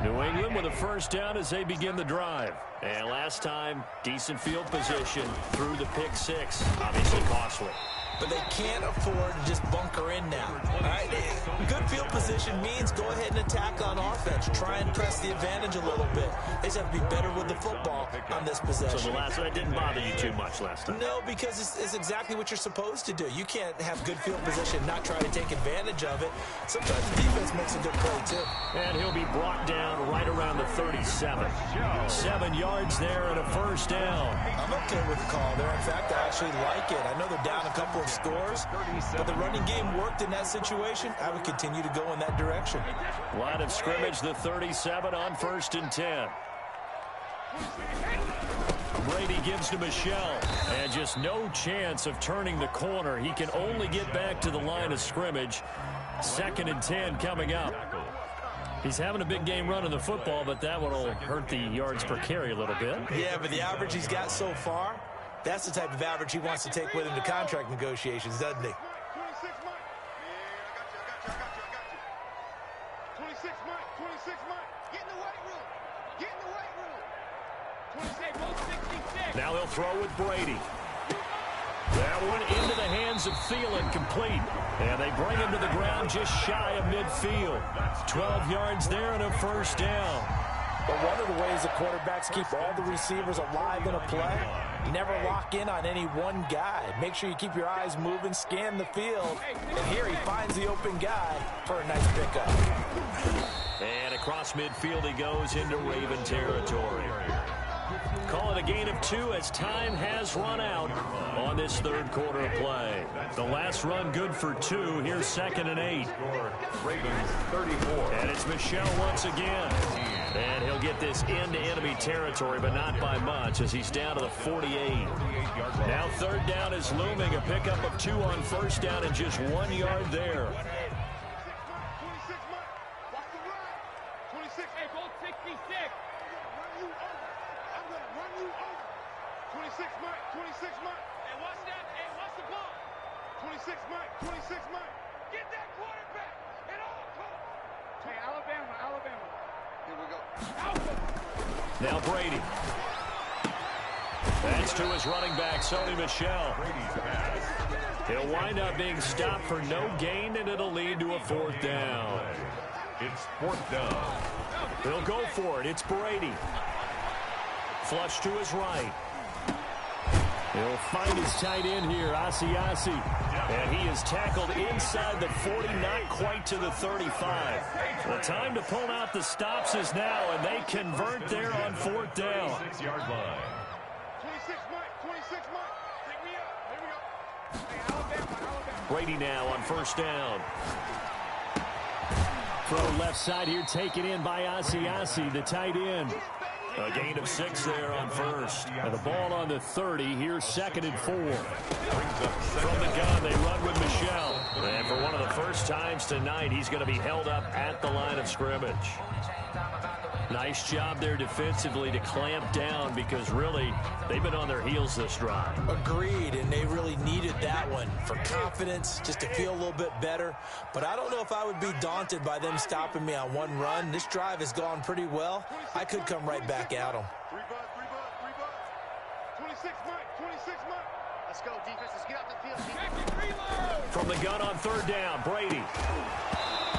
New England with a first down as they begin the drive. And last time, decent field position through the pick 6. Obviously costly. But they can't afford to just bunker in now. All right? Good field position means go ahead and attack on offense. Try and press the advantage a little bit. They just have to be better with the football on this possession. So the last one didn't bother you too much last time? No, because it's exactly what you're supposed to do. You can't have good field position and not try to take advantage of it. Sometimes the defense makes a good play, too. And he'll be brought down right around the 37. 7 yards there and a first down. I'm okay with the call there. In fact, I actually like it. I know they're down a couple of scores, but the running game worked in that situation. I would continue to go in that direction. Line of scrimmage, the 37 on 1st and 10. Brady gives to Michelle, and just no chance of turning the corner. He can only get back to the line of scrimmage. 2nd and 10 coming up. He's having a big game running the football, but that one will hurt the yards per carry a little bit. Yeah, but the average he's got so far, that's the type of average he wants to take with him to contract negotiations, doesn't he? 26 Mike. Yeah, I got you. 26 Mike. 26 Mike. Get in the weight room. Get in the weight room. 66. Now they'll throw with Brady. That one into the hands of Thielen, complete. And they bring him to the ground just shy of midfield. 12 yards there and a first down. But one of the ways the quarterbacks keep all the receivers alive in a play, never lock in on any one guy. Make sure you keep your eyes moving, scan the field. And here he finds the open guy for a nice pickup. And across midfield he goes into Raven territory. Call it a gain of 2 as time has run out on this 3rd quarter of play. The last run good for 2. Here's 2nd and 8. Ravens 34. And it's Michelle once again. And he'll get this into enemy territory, but not by much as he's down to the 48. Now 3rd down is looming. A pickup of 2 on 1st down and just 1 yard there. 26 Mike. Watch the run. 26. Hey, go 66. I'm going to run you over. 26 Mike. 26 Mike. Hey, watch that. Hey, watch the ball. 26 Mike. 26 Mike. Get that quarterback at all costs. Hey, Alabama. Here we go. Now Brady. That's to his running back, Sony Michel. He'll wind up being stopped for no gain, and it'll lead to a 4th down. It's 4th down. He'll go for it. It's Brady. Flush to his right. He'll find his tight end here, Asiasi. And he is tackled inside the 40, not quite to the 35. The time to pull out the stops is now, and they convert there on 4th down. 6-yard line. 26 Mike. 26 Mike. Take me up. Here we go. Hey, Alabama. Brady now on 1st down. Throw left side here, taken in by Asiasi, the tight end. A gain of 6 there on 1st. And the ball on the 30. Here's 2nd and 4. From the gun, they run with Michel. And for one of the first times tonight, he's going to be held up at the line of scrimmage. Nice job there defensively to clamp down because really they've been on their heels this drive. Agreed, and they really needed that one for confidence, just to feel a little bit better. But I don't know if I would be daunted by them stopping me on one run. This drive has gone pretty well. I could come right back at them. 26 Mike. 26 Mike. Let's go, defense. Let's get out the field. From the gun on 3rd down, Brady.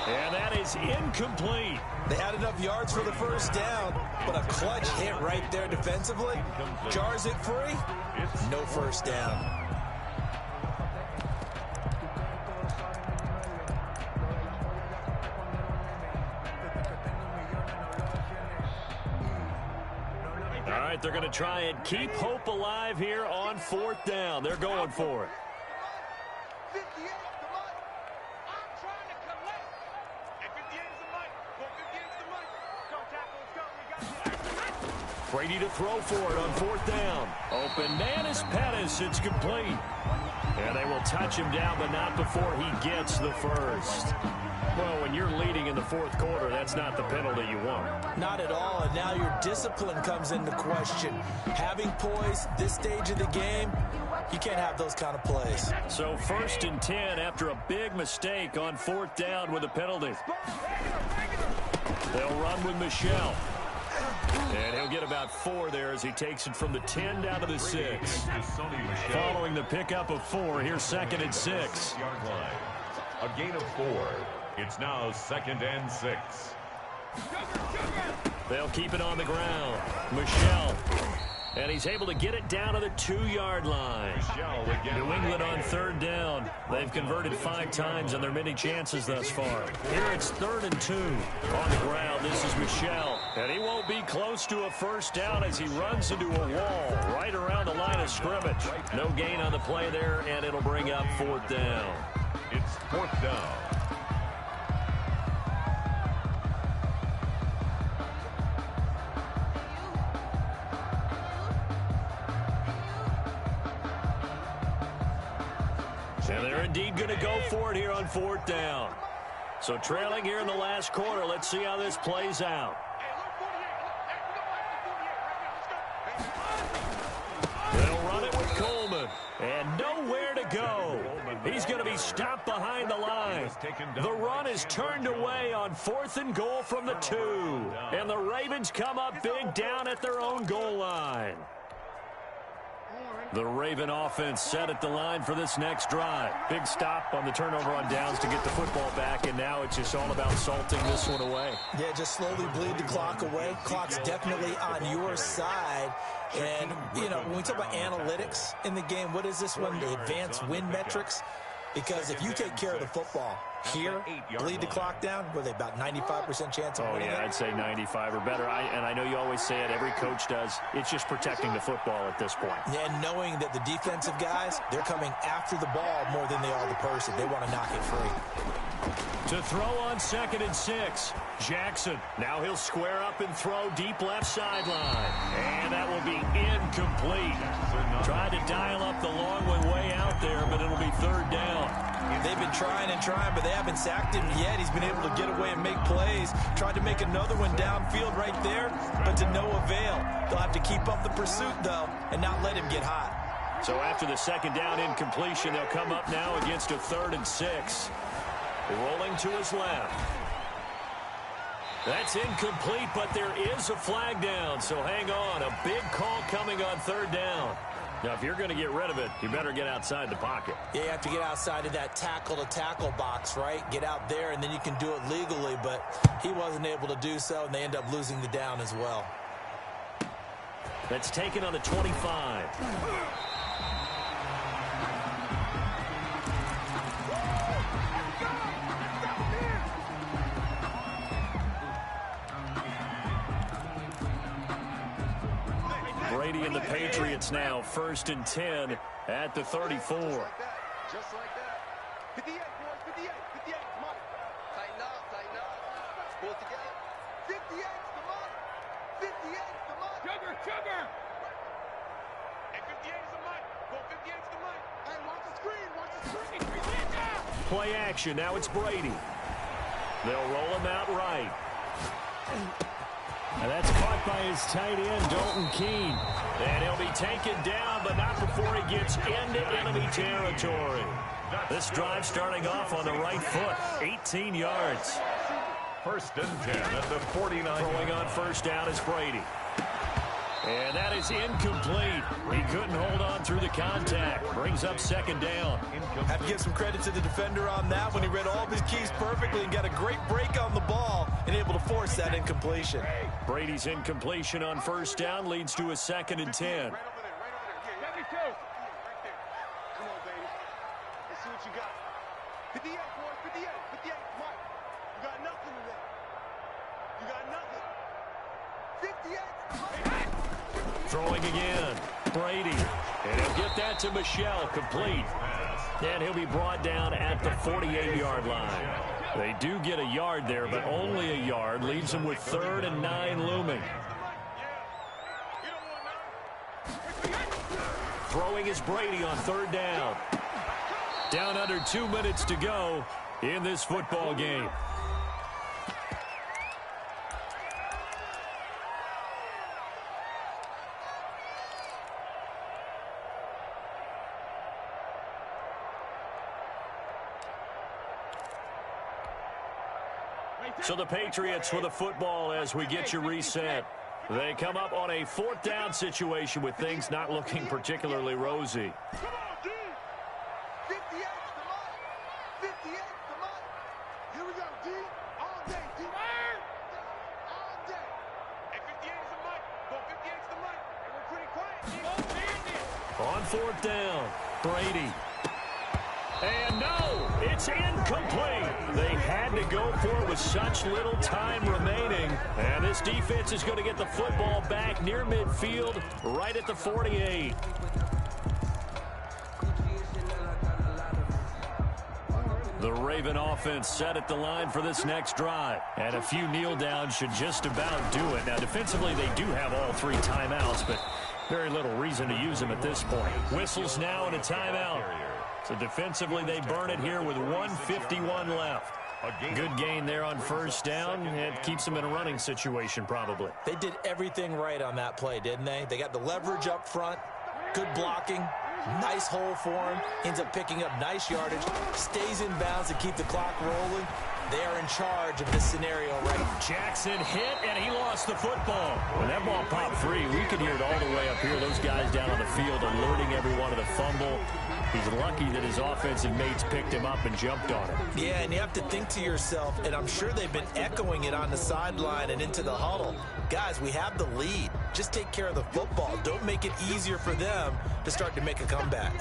And that is incomplete. They had enough yards for the first down, but a clutch hit right there defensively. Jars it free. No first down. All right, they're going to try and keep hope alive here on 4th down. They're going for it. Brady to throw for it on 4th down. Open man is Pettis. It's complete. And they will touch him down, but not before he gets the first. Well, when you're leading in the 4th quarter, that's not the penalty you want. Not at all, and now your discipline comes into question. Having poise this stage of the game, you can't have those kind of plays. So 1st and 10 after a big mistake on 4th down with a penalty. They'll run with Michelle. And he'll get about 4 there as he takes it from the 10 down to the 6. Following the pickup of 4, here's 2nd and 6. A gain of 4. It's now 2nd and 6. They'll keep it on the ground. Michelle. And he's able to get it down to the 2-yard line. New England on 3rd down. They've converted 5 times on their many chances thus far. Here it's 3rd and 2. On the ground, this is Michelle. And he won't be close to a first down as he runs into a wall right around the line of scrimmage. No gain on the play there, and it'll bring up 4th down. It's 4th down. And they're indeed going to go for it here on 4th down. So trailing here in the last quarter. Let's see how this plays out. They'll run it with Coleman. And nowhere to go. He's going to be stopped behind the line. The run is turned away on 4th and goal from the 2. And the Ravens come up big down at their own goal line. The Raven offense set at the line for this next drive. Big stop on the turnover on downs to get the football back, and now it's just all about salting this one away. Yeah, just slowly bleed the clock away. Clock's definitely on your side. And, you know, when we talk about analytics in the game, what is this one? The advanced win metrics? Because if you take care of the football here, bleed the clock down, were they about 95% chance of winning? Oh, yeah, I'd say 95 or better. And I know you always say it, every coach does. It's just protecting the football at this point. Yeah, and knowing that the defensive guys, they're coming after the ball more than they are the person. They want to knock it free. To throw on 2nd and 6. Jackson. Now he'll square up and throw deep left sideline. And that will be incomplete. Tried to dial up the long one way out there, but it'll be 3rd down. They've been trying and trying, but they haven't sacked him yet. He's been able to get away and make plays. Tried to make another one downfield right there, but to no avail. They'll have to keep up the pursuit, though, and not let him get hot. So after the 2nd down incompletion, they'll come up now against a 3rd and 6. Rolling to his left. That's incomplete, but there is a flag down, so hang on. A big call coming on 3rd down. Now, if you're going to get rid of it, you better get outside the pocket. Yeah, you have to get outside of that tackle-to-tackle box, right? Get out there, and then you can do it legally, but he wasn't able to do so, and they end up losing the down as well. That's taken on the 25. Brady and the Patriots now 1st and 10 at the 34. Just like that. 58, boys, 58, 58, come on. Tighten up, tighten up. Pull it together. 58, come on. 58, come on. Sugar. And 58 is the mic. Go 58 is the mic. Hey, watch the screen, watch the screen. Play action, now it's Brady. They'll roll him out right. And that's caught by his tight end, Dalton Keene. And he'll be taken down, but not before he gets into enemy territory. This drive starting off on the right foot, 18 yards. 1st and 10 at the 49. Throwing on 1st down is Brady. And that is incomplete. He couldn't hold on through the contact. Brings up second down. Have to give some credit to the defender on that when he read all of his keys perfectly and got a great break on the ball and able to force that incompletion. Brady's incompletion on first down leads to a 2nd and 10. Come on, baby. Let's see what you got. 58, boy. 58. 58. Mike. You got nothing today. You got nothing. 58. Throwing again. Brady. And he'll get that to Michelle. Complete. And he'll be brought down at the 48-yard line. They do get a yard there, but only a yard. Leaves them with 3rd and 9 looming. Throwing is Brady on 3rd down. Down under 2 minutes to go in this football game. So the Patriots with the football as we get you reset. They come up on a 4th down situation with things not looking particularly rosy. Come on, D. 58 to Mike. 58 to Mike. Here we go, D. All day, D. All day. Hey, 58 is the Mike. Go 58 is the Mike. And we're pretty quiet, D. On 4th down, Brady. And no, it's incomplete. They had to go for it with such little time remaining. And this defense is going to get the football back near midfield, right at the 48. The Raven offense set at the line for this next drive. And a few kneel downs should just about do it. Now, defensively, they do have all 3 timeouts, but very little reason to use them at this point. Whistles now and a timeout. So defensively, they burn it here with 1:51 left. Good gain there on first down. It keeps them in a running situation probably. They did everything right on that play, didn't they? They got the leverage up front, good blocking, nice hole for him, ends up picking up nice yardage, stays in bounds to keep the clock rolling. They are in charge of this scenario right now. Jackson hit, and he lost the football. When that ball popped free, we could hear it all the way up here. Those guys down on the field alerting everyone of the fumble. He's lucky that his offensive mates picked him up and jumped on him. Yeah, and you have to think to yourself, and I'm sure they've been echoing it on the sideline and into the huddle. Guys, we have the lead. Just take care of the football. Don't make it easier for them to start to make a comeback.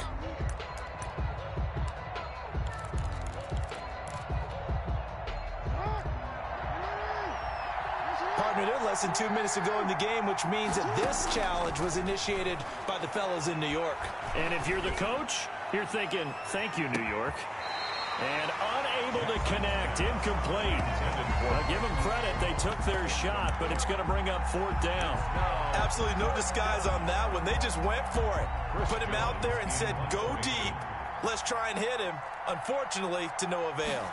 Partner, less than 2 minutes to go in the game, which means that this challenge was initiated by the fellows in New York. And if you're the coach, you're thinking, thank you, New York. And unable to connect, incomplete. Give them credit, they took their shot, but it's going to bring up 4th down. Absolutely no disguise on that one. They just went for it. Put him out there and said, go deep. Let's try and hit him. Unfortunately, to no avail.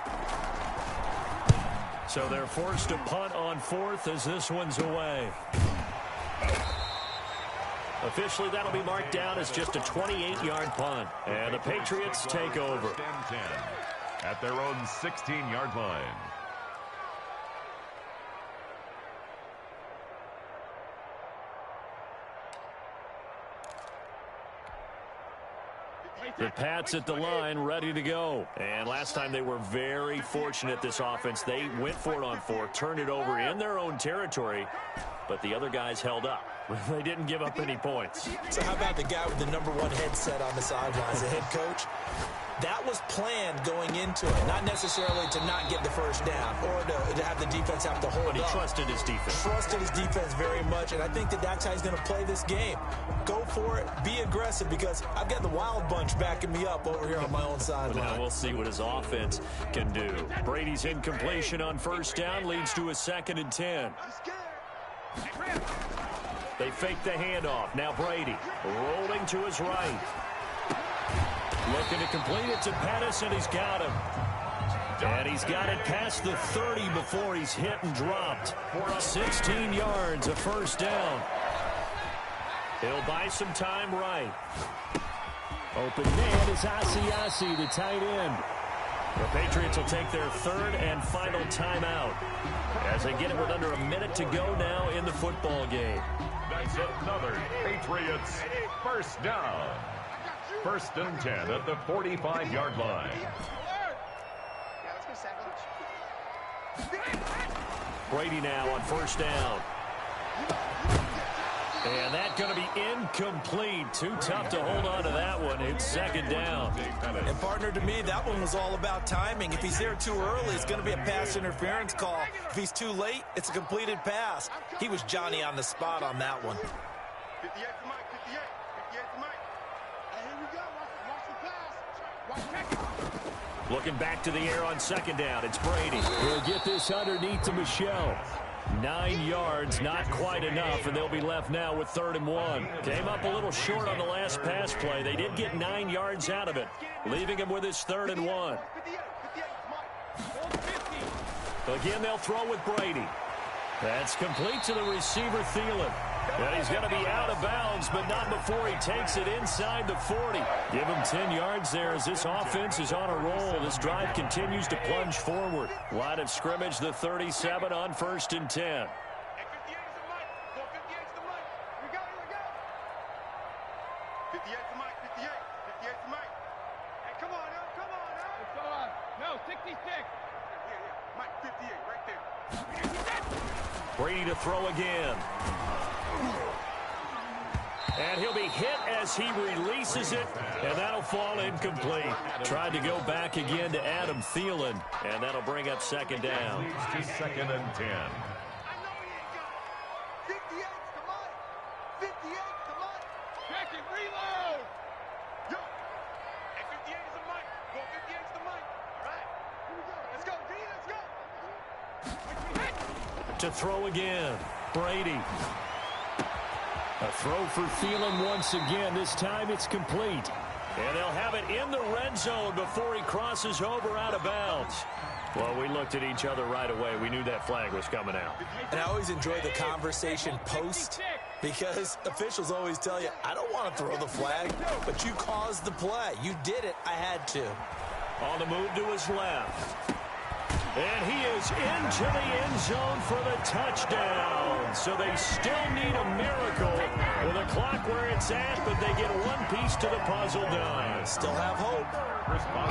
So they're forced to punt on 4th as this one's away. Officially, that'll be marked down as just a 28-yard punt. And the Patriots take over. 10-10 at their own 16-yard line. The Pats at the line, ready to go. And last time they were very fortunate, this offense. They went for it on 4th, turned it over in their own territory, but the other guys held up. They didn't give up any points. So how about the guy with the #1 headset on the sidelines, the head coach? That was planned going into it, not necessarily to not get the first down or to have the defense have to hold up. But he trusted his defense. Trusted his defense very much, and I think that that's how he's going to play this game. Go for it, be aggressive, because I've got the wild bunch backing me up over here on my own sideline. Now we'll see what his offense can do. Brady's incompletion on first down leads to a 2nd and 10. They fake the handoff. Now Brady rolling to his right. Looking to complete it to Pettis, and he's got him. And he's got it past the 30 before he's hit and dropped. 16 yards, a first down. He'll buy some time right. Open man is Asiasi, the tight end. The Patriots will take their third and final timeout as they get it with under a minute to go now in the football game. That's another Patriots first down. 1st and 10 at the 45-yard line. Brady now on 1st down. And that's going to be incomplete. Too tough to hold on to that one. It's 2nd down. And partner, to me, that one was all about timing. If he's there too early, it's going to be a pass interference call. If he's too late, it's a completed pass. He was Johnny on the spot on that one. 58 to Mike, 58. 58 to Mike. Hey, here we go. Watch the pass. Looking back to the air on 2nd down. It's Brady. He'll get this underneath to Michelle. 9 yards, not quite enough, and they'll be left now with 3rd and 1. Came up a little short on the last pass play. They did get 9 yards out of it, leaving him with his 3rd and 1. Again, they'll throw with Brady. That's complete to the receiver, Thielen. And he's going to be out of bounds, but not before he takes it inside the 40. Give him 10 yards there as this offense is on a roll. This drive continues to plunge forward. Line of scrimmage, the 37 on 1st and 10. Brady to throw again. And he'll be hit as he releases it, and that'll fall incomplete. Tried to go back again to Adam Thielen, and that'll bring up 2nd down. To 2nd and 10. To throw again, Brady. A throw for Thielen once again. This time it's complete. And they'll have it in the red zone before he crosses over out of bounds. Well, we looked at each other right away. We knew that flag was coming out. And I always enjoy the conversation post because officials always tell you, I don't want to throw the flag, but you caused the play. You did it. I had to. On the move to his left. And he is into the end zone for the touchdown. So they still need a miracle with a clock where it's at, but they get one piece to the puzzle done. Still have hope.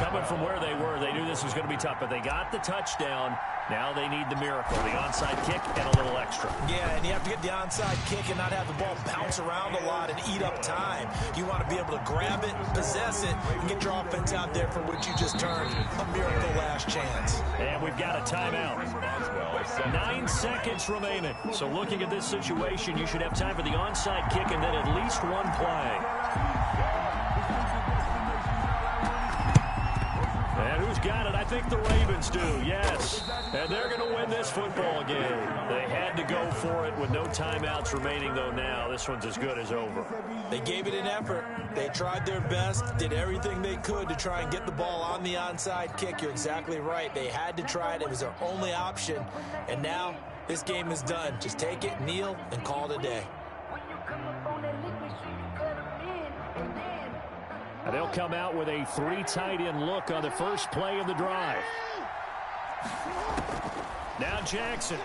Coming from where they were, they knew this was going to be tough, but they got the touchdown. Now they need the miracle, the onside kick and a little extra. Yeah, and you have to get the onside kick and not have the ball bounce around a lot and eat up time. You want to be able to grab it, possess it, and get your offense out there for what you just termed a miracle last chance. And we've got a timeout. 9 seconds remaining. So looking at this situation, you should have time for the onside kick and then at least one play. And who's got it? I think the Ravens do, yes. And they're going to win this football game. They had to go for it with no timeouts remaining, though now. This one's as good as over. They gave it an effort. They tried their best, did everything they could to try and get the ball on the onside kick. You're exactly right. They had to try it. It was their only option. And now this game is done. Just take it, kneel, and call it a day. And they'll come out with a 3 tight end look on the first play of the drive. Now Jackson.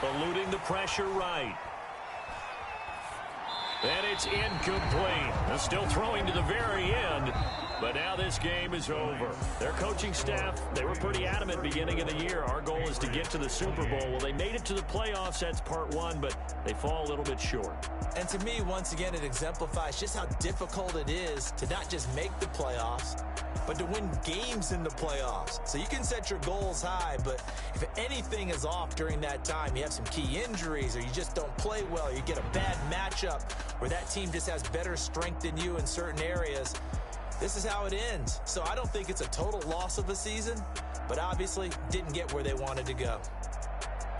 Eluding the pressure right. And it's incomplete. They're still throwing to the very end. But now this game is over. Their coaching staff, they were pretty adamant beginning of the year. Our goal is to get to the Super Bowl. Well, they made it to the playoffs. That's part one, but they fall a little bit short. And to me, once again, it exemplifies just how difficult it is to not just make the playoffs, but to win games in the playoffs. So you can set your goals high, but if anything is off during that time, you have some key injuries or you just don't play well, you get a bad matchup where that team just has better strength than you in certain areas, this is how it ends. So I don't think it's a total loss of a season, but obviously didn't get where they wanted to go.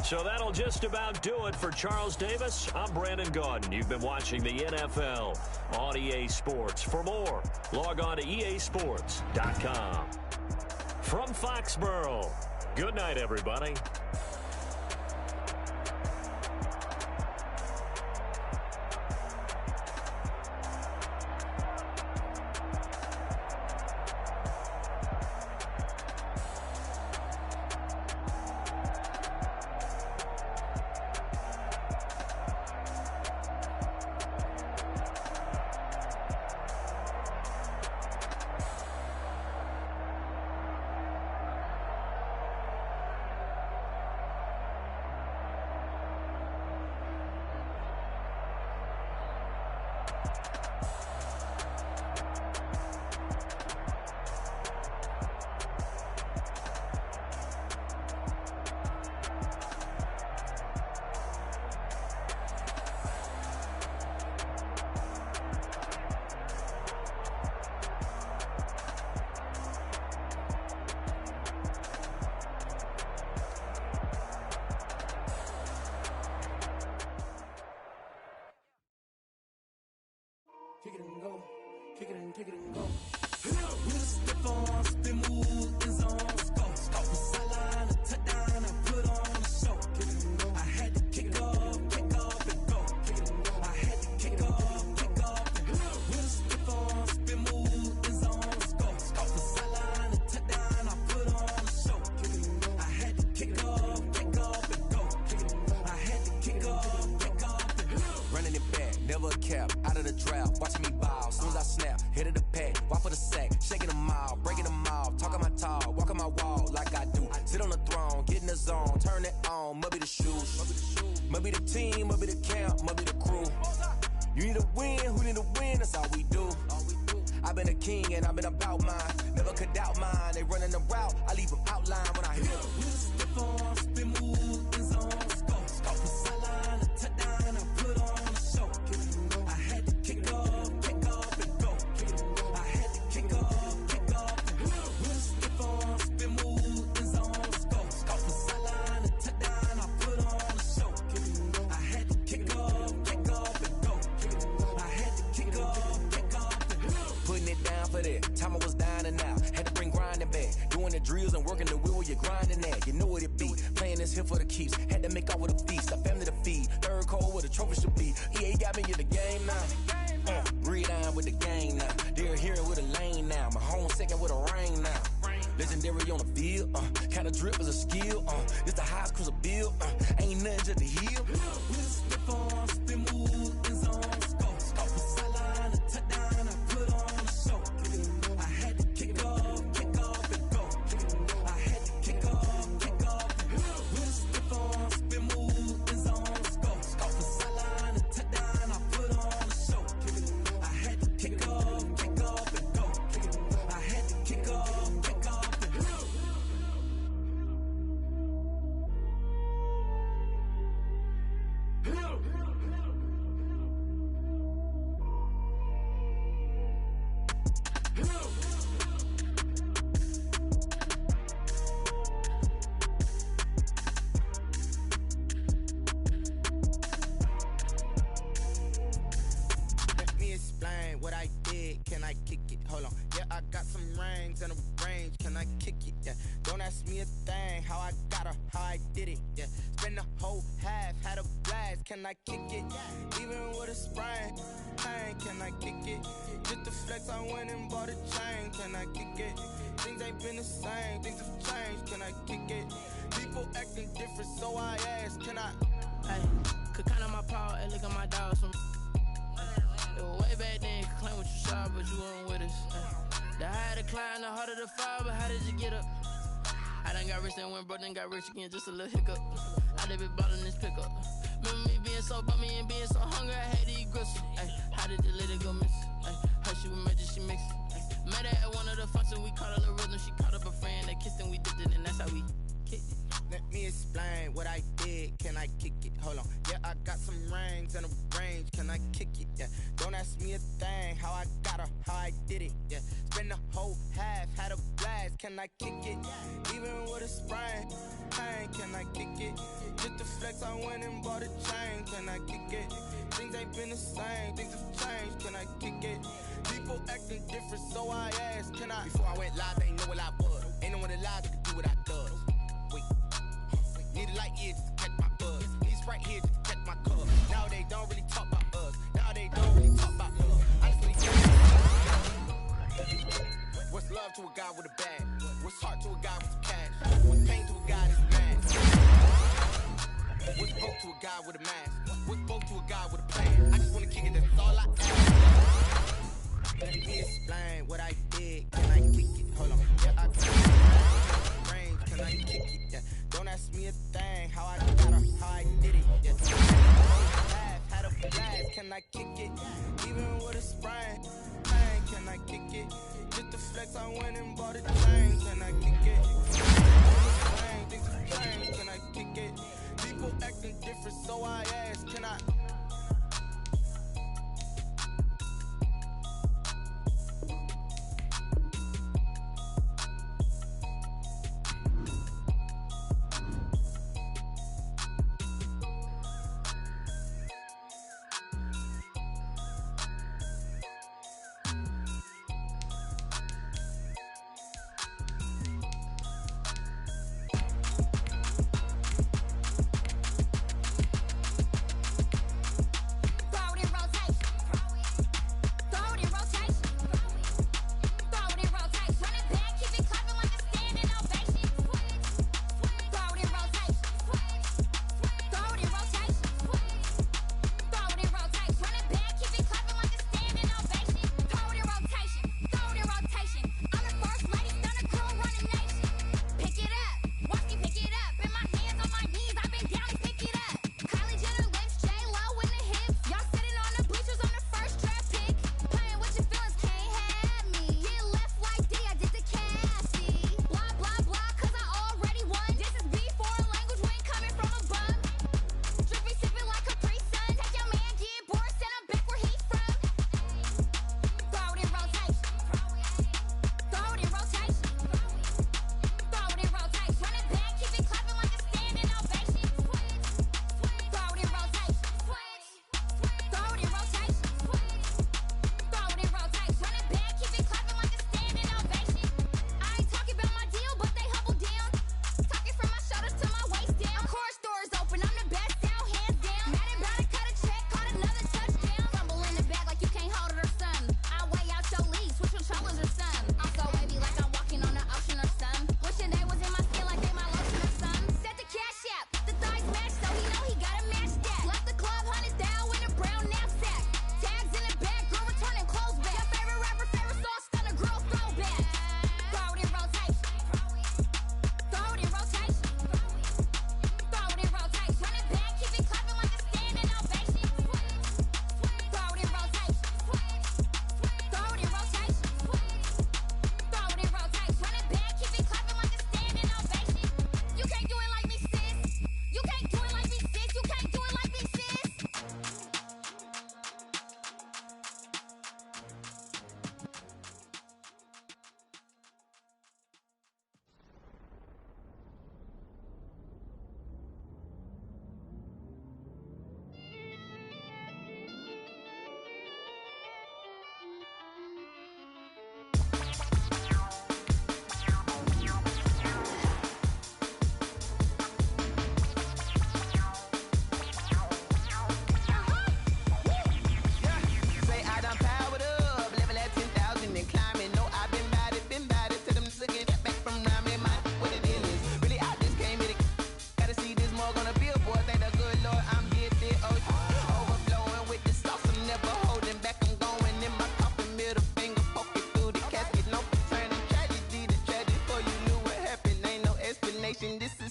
So that'll just about do it for Charles Davis. I'm Brandon Gaudin. You've been watching the NFL on EA Sports. For more, log on to easports.com. From Foxborough, good night, everybody. Kick it and go. Kick it and kick it and go. With a stiff on, spin move, in zone, go. Off the sideline, a touchdown, I put on a show. Kick it and go. I had to kick off and go. Kick it and go. I had to kick off and go. With a stiff on, spin move, in zone, go. Off the sideline, a touchdown, I put on a show. Kick it and go. I had to kick off and go. Kick it and go. I had to kick off and go. Running it back, never a cap, out of the draft, watching me ball, soon as I snap, hit of the pack, walk for the sack, shaking them all, breaking them off, talking my talk, walking my wall like I do, sit on the throne, get in the zone, turn it on, must be the shoes, must be the team, must be the camp, must be the crew, you need a win, who need a win, that's all we do, I've been a king and I've been about mine, never could doubt mine, they running the route, I leave them outline when I hit them. Stiff on, spin move, in zone, go. Off the sideline, a touchdown, I put on a show. Kick it and go. I had to kick off and go. Kick it and go. I had to kick off and go. With a stiff on, spin move, in zone, go. Off the sideline, a touchdown, I put on a show. Kick it and go. I had to kick off and go. Kick it and go. I had to kick off and go. Putting it down for that. Time I was down and out. Had to bring grinding back. Doing the drills and working the wheel where you're grinding at. You know what it be. Playing this here for the keeps. Had to make out with a feast. A family to feed. Third cold where the trophy should be. EA got me in the game now. Read on with the game now. They're hearing with a lane now. My home second with a rain now. Legendary on the field. Kind of drip is a skill. It's the highest cruiser bill. Ain't nothing just to heal. With a stiff on, spin move, in zone, go. Off the sideline, a touchdown, I put on a show. Kick it and go. I had to kick off and go. Kick it and go. I had to kick off and go. With a stiff on, spin move, in zone, go. Off the sideline, a touchdown, I put on a show. Kick it and go. I had to kick off and go. Kick it and go. I had to kick off and go. Let me explain what I did. Can I kick it? Hold on. Yeah, I got some rings and a range. Can I kick it? Yeah. Don't ask me a thing. How I got her, how I did it. Yeah. Spend the whole half, had a blast. Can I kick it? Even with a sprain. Hey, can I kick it? Just to flex, I went and bought a chain. Can I kick it? Things ain't been the same. Things have changed. Can I kick it? People acting different, so I ask. Can I? Hey, could count on my power and look at my dogs from. It was way back then, could claim what you saw, but you weren't with us. The higher the climb, the harder the fall, but how did you get up? I done got rich, then went broke, then got rich again, just a little hiccup. I done been ballin' this pickup. Remember me being so bummy and being so hungry, I had to eat gristle. Ay, how did the lady go miss? Ay, her she was magic, she mixed. Met her at one of the functions, we caught a little rhythm, she caught up a friend, they kissed and we dipped it, and that's how we kicked it. Let me explain what I did. Can I kick it? Hold on. Yeah, I got some rings and a range. Can I kick it? Yeah. Don't ask me a thing. How I got her, how I did it. Yeah. Spend the whole half, had a blast. Can I kick it? Even with a sprain. Hey, can I kick it? Just to flex, I went and bought a chain. Can I kick it? Things ain't been the same. Things have changed. Can I kick it? People acting different, so I asked. Can I? Before I went live, they ain't know what I was. Ain't no one alive that could do what I does. Need a light year just to catch my buzz. Need Sprite here just to catch my cup. Now they don't really talk about us. Now they don't really talk about us. Honestly, what's love to a guy with a bag? What's heart to a guy with some cash? What's pain to a guy that's mad? What's broke to a guy with a mask? What's broke to a guy with a plan? I just wanna kick it, that's all I ask. Let me explain what I did. Can I kick it? Hold on. Yeah, I got range. Can I kick it? Yeah. Don't ask me a thing. How I got her, how I did it. Yeah. Had a blast. Can I kick it? Even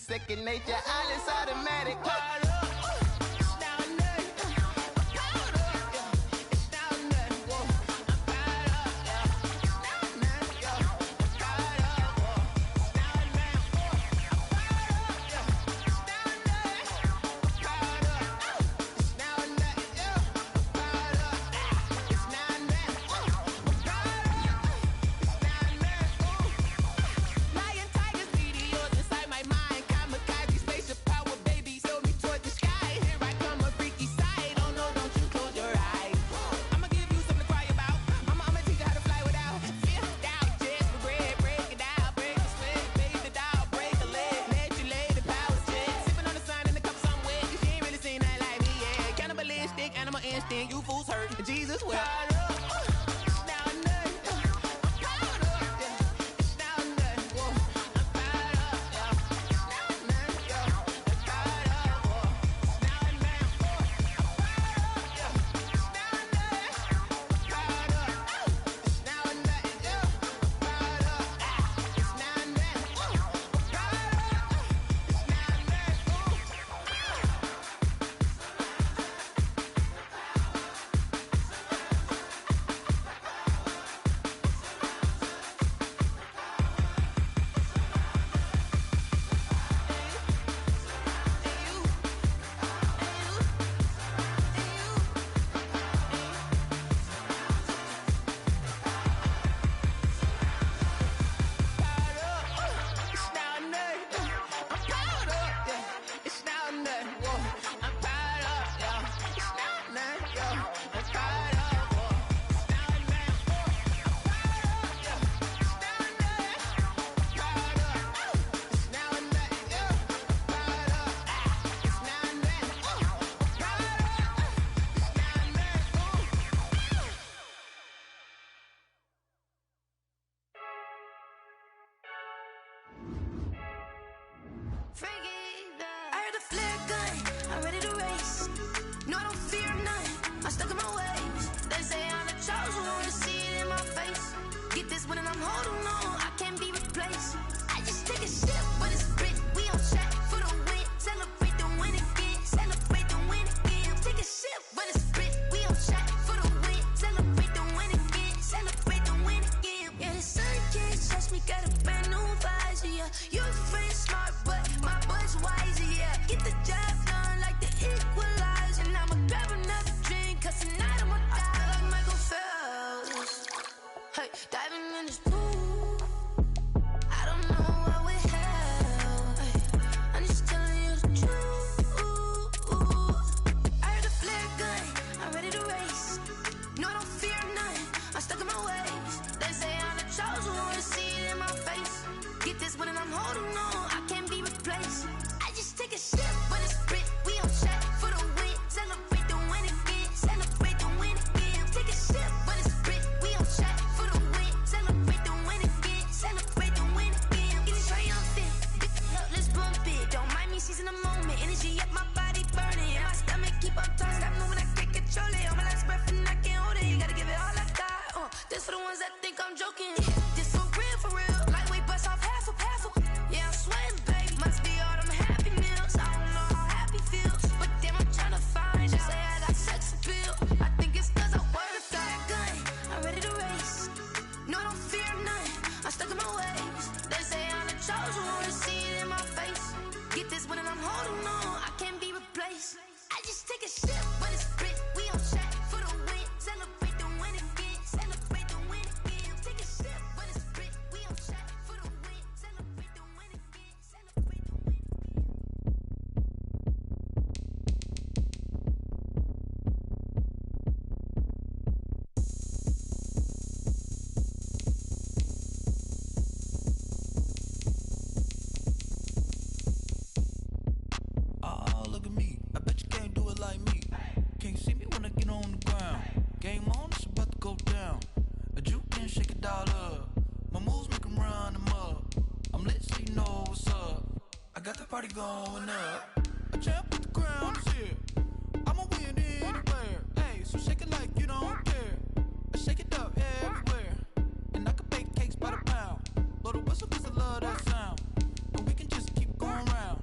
second nature. All is automatic. Caught up. You fools hurt. Jesus will. I heard a flare gun, I'm ready to race. No, I don't fear none, I'm stuck in my ways. They say I'm the chosen one, see it in my face. Get this one and I'm holding on, I can't be replaced. I just take a sip, but it's grit, we on track for the win. Celebrate the win again, celebrate the win again. Take a sip, but it's grit, we on track for the win. Celebrate the win again, celebrate the win again. Yeah, the sun can't touch me, got a brand new visor, yeah. Your friend smart, but my boy's wiser, yeah. Get the job done like the equalizer. And I'ma grab another drink, cause tonight I'ma die like Michael Phelps. Hey, diving in this pool, I don't know what we have. Hey, I'm just telling you the truth. I heard a flare gun, I'm ready to race. No, I don't fear none, I'm stuck in my ways. They say I'm the chosen one, see it in my face. Get this one and I'm holding on, I can't be replaced. I just take a sip, but it's grit, we on track for the win. Celebrate the win again, celebrate the win again. Take a sip, but it's grit, we on track for the win. Celebrate the win again, celebrate the win again. Getting triumphant, look, let's bump it. Don't mind me seizing the moment, energy up my body burning. And my stomach keep on turning, stop moving, I can't control it. On my last breath and I can't hold it, you gotta give it all I got. This for the ones that think I'm joking. This for real, lightweight bust off half a. Yeah, I'm sweating, babe, must be all them happy meals. I don't know how happy feels, but damn, I'm tryna find you. Say I got sex appeal, I think it's cause I wear the fire gun. I'm ready to race, no, I don't fear none, I'm stuck in my ways. They say I'm the chosen one, see it in my face. Get this one and I'm holding on, I can't be replaced. I just take a sip, but it's grit, we on track for the win. Celebrate the win again, celebrate the win again. Take a sip, but it's grit, we on track for the win. Celebrate the win again, celebrate the win Oh, look at me. I bet you can't do it like me. Can't see me when I get on the ground. Game on, it's about to go down. A juke and shake it all up. My moves make 'em run them up. I'm lit so you know what's up. I got the party going up. A champ with the crown is here. I'ma win anywhere. Hey, so shake it like you don't care. I shake it up everywhere. And I can bake cakes by the pound. Blow the whistle 'cause I love that sound. And we can just keep going round.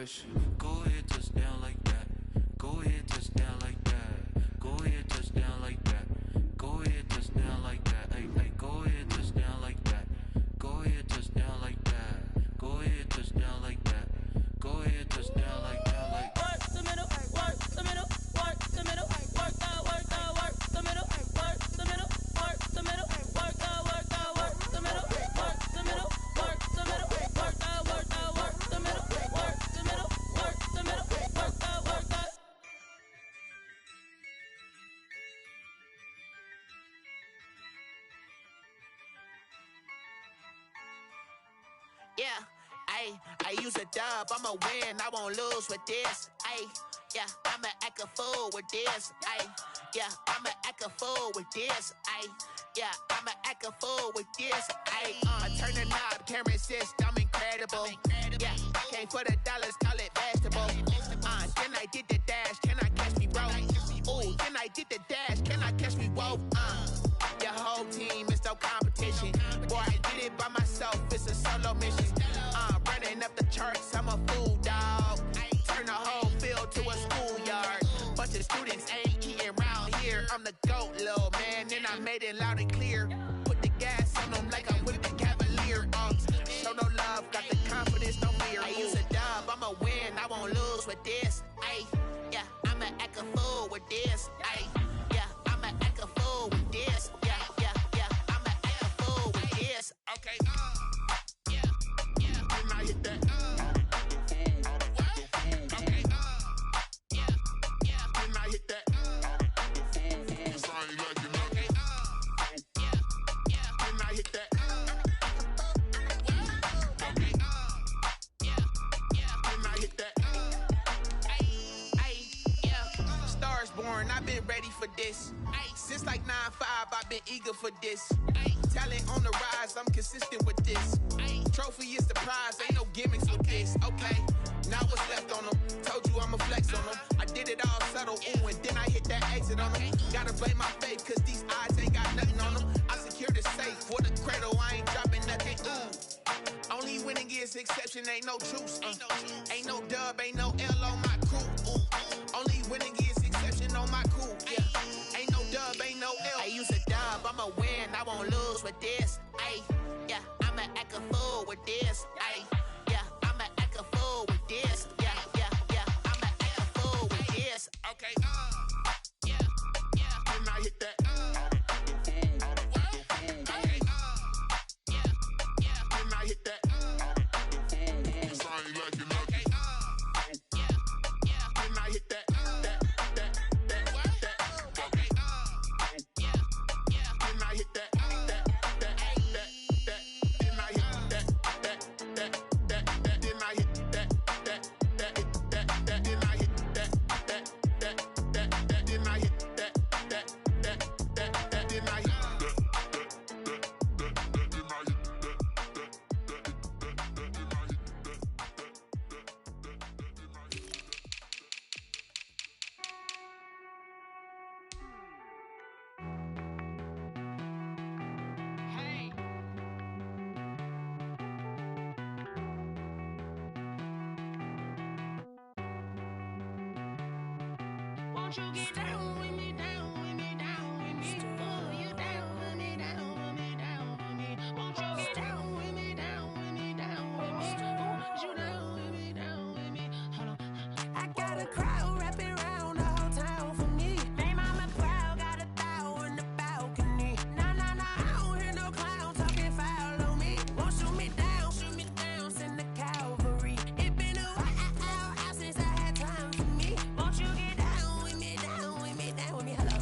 question. Go ahead, touchdown like that. Go ahead, touchdown like that. Go ahead, touchdown like that. Go ahead, touchdown like that. Hey, hey, go ahead, touchdown like that. Go ahead, touchdown like that. Go ahead, touchdown like that. Go ahead, touchdown like that. Like work the middle, work the middle, work the middle, work the middle, work the middle, work the middle, work the middle, work the middle, work the middle, work the middle, work the middle, work the middle, work the middle, work the middle, work the. Yeah, I use a dub, I'ma win, I won't lose with this. Yeah, I'ma act a fool with this. Yeah, I'ma act a fool with this. Yeah, I'ma act a fool with this. I turn the knob, camera assist, I'm incredible. Yeah, came for the dollars, call it vegetable. Then I did the dash, can I catch me, bro? Ooh, then I did the dash, can I catch me, whoa? Your whole team is no competition. Boy, I did it by myself, it's a solo mission. Running up the charts, I'm a fool, dog. Turn the whole field to a schoolyard. Bunch of students ain't eating round here. I'm the GOAT, little man, and I made it loud and clear. Put the gas on them like I'm with the Cavalier. Show no love, got the confidence, no fear. I use a dub, I'ma win, I won't lose with this. Yeah, I'ma act a fool with this. Yeah, I'ma act a fool with this. Yeah, I'ma act a fool with this. Okay, yeah, and I hit that. Okay, yeah, and I hit that. Sorry, like you know. Okay, yeah, and I hit that. Okay, yeah, and I hit that. Yeah, stars born, I've been ready for this. Since like 9-5, I've been eager for this. Talent on the rise, I'm consistent with this. Trophy is the prize, ain't no gimmicks with this. Okay, now what's left on them? Told you I'ma flex on them. I did it all subtle, ooh, and then I hit that exit on them. Gotta blame my faith, cause these eyes ain't got nothing on them. I secured the safe for the cradle, I ain't dropping nothing, ooh. Only winning is exception, ain't no truce. Ain't no dub, ain't no L on my crew. Only winning is exception on my crew. Yeah, ain't no dub, ain't no L. I use a dub, I'ma win, I won't lose with this. Yeah, I'ma act a fool with this. Yeah, I'ma act a fool with this. Yeah, I'ma act a fool with this. Okay, yeah, and I hit that. Okay, yeah, and I hit that. Sorry, like you know. Okay, yeah, and I hit that. Okay, yeah, and I hit that. Won't you get down with me, down with me, down with me? Oh, you down with me, down with me, down with me. Won't you get down with me, down with me, down with me? Oh, you down with me, down with me? Hold on. I got a crowd wrapping around the whole town for me. Name on my crowd, got a thou in the balcony. Nah, I don't hear no clown talking foul on me. Won't shoot me down, send the cavalry. It been a while since I had time for me. Won't you get down with me, down with me, down with me? Hello.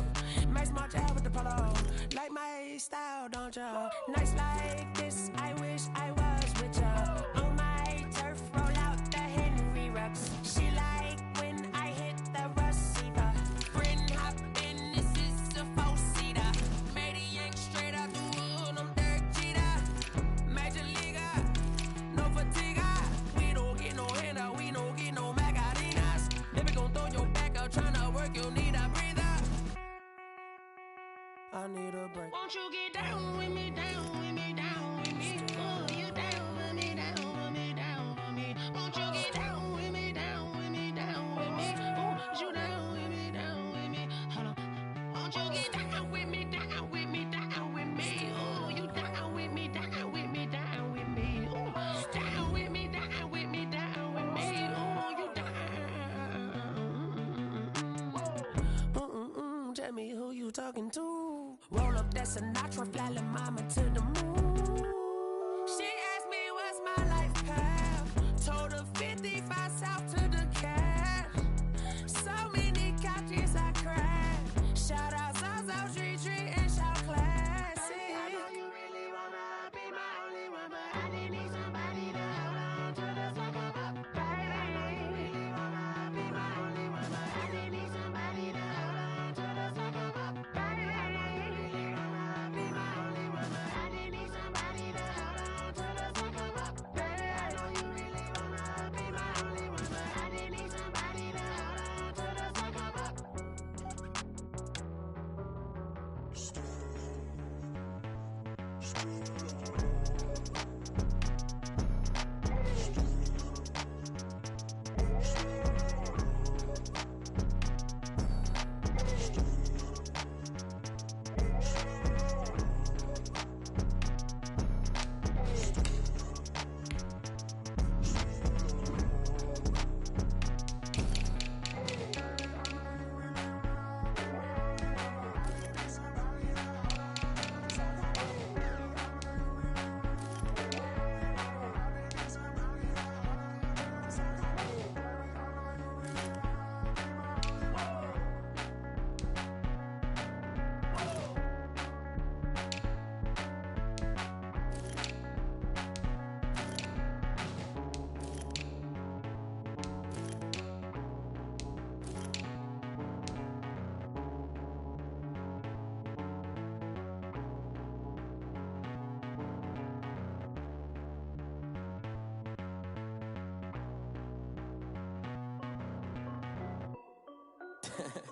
Max March out with the polo. Like my style, don't ya? Nights like this, I wish I was with ya. On my turf, roll out the Henry Rux. She like when I hit the receiver. Friend hop in, this is a four-seater. Made a yank straight out the wood, I'm Derek Jeter. Major leaguer, no fatigue. We don't get no handout, we don't get no Macarinas. Baby gon' throw your back out, tryna work, you need a breather. I need a break. Won't you get down with me, down with me, down with me? Oh, you down with me, down with me, down with me. Won't you get down with me, down talking to. Roll up that Sinatra, fly la mama to the moon. She asked me what's my life path. Told her 55 south to the cat. So many couches I cried. Shout out South Street Tree and shout classic. I know you really wanna be my only one, but I didn't need somebody to hold on to the second up. Baby, I know you really wanna be my only one, but I didn't need somebody to hold on to the second up. Baby, I know you really wanna be my only one, but I didn't need somebody to hold on to the second up. Baby, I know you really wanna be my only one, but I didn't need somebody to hold on to the second up.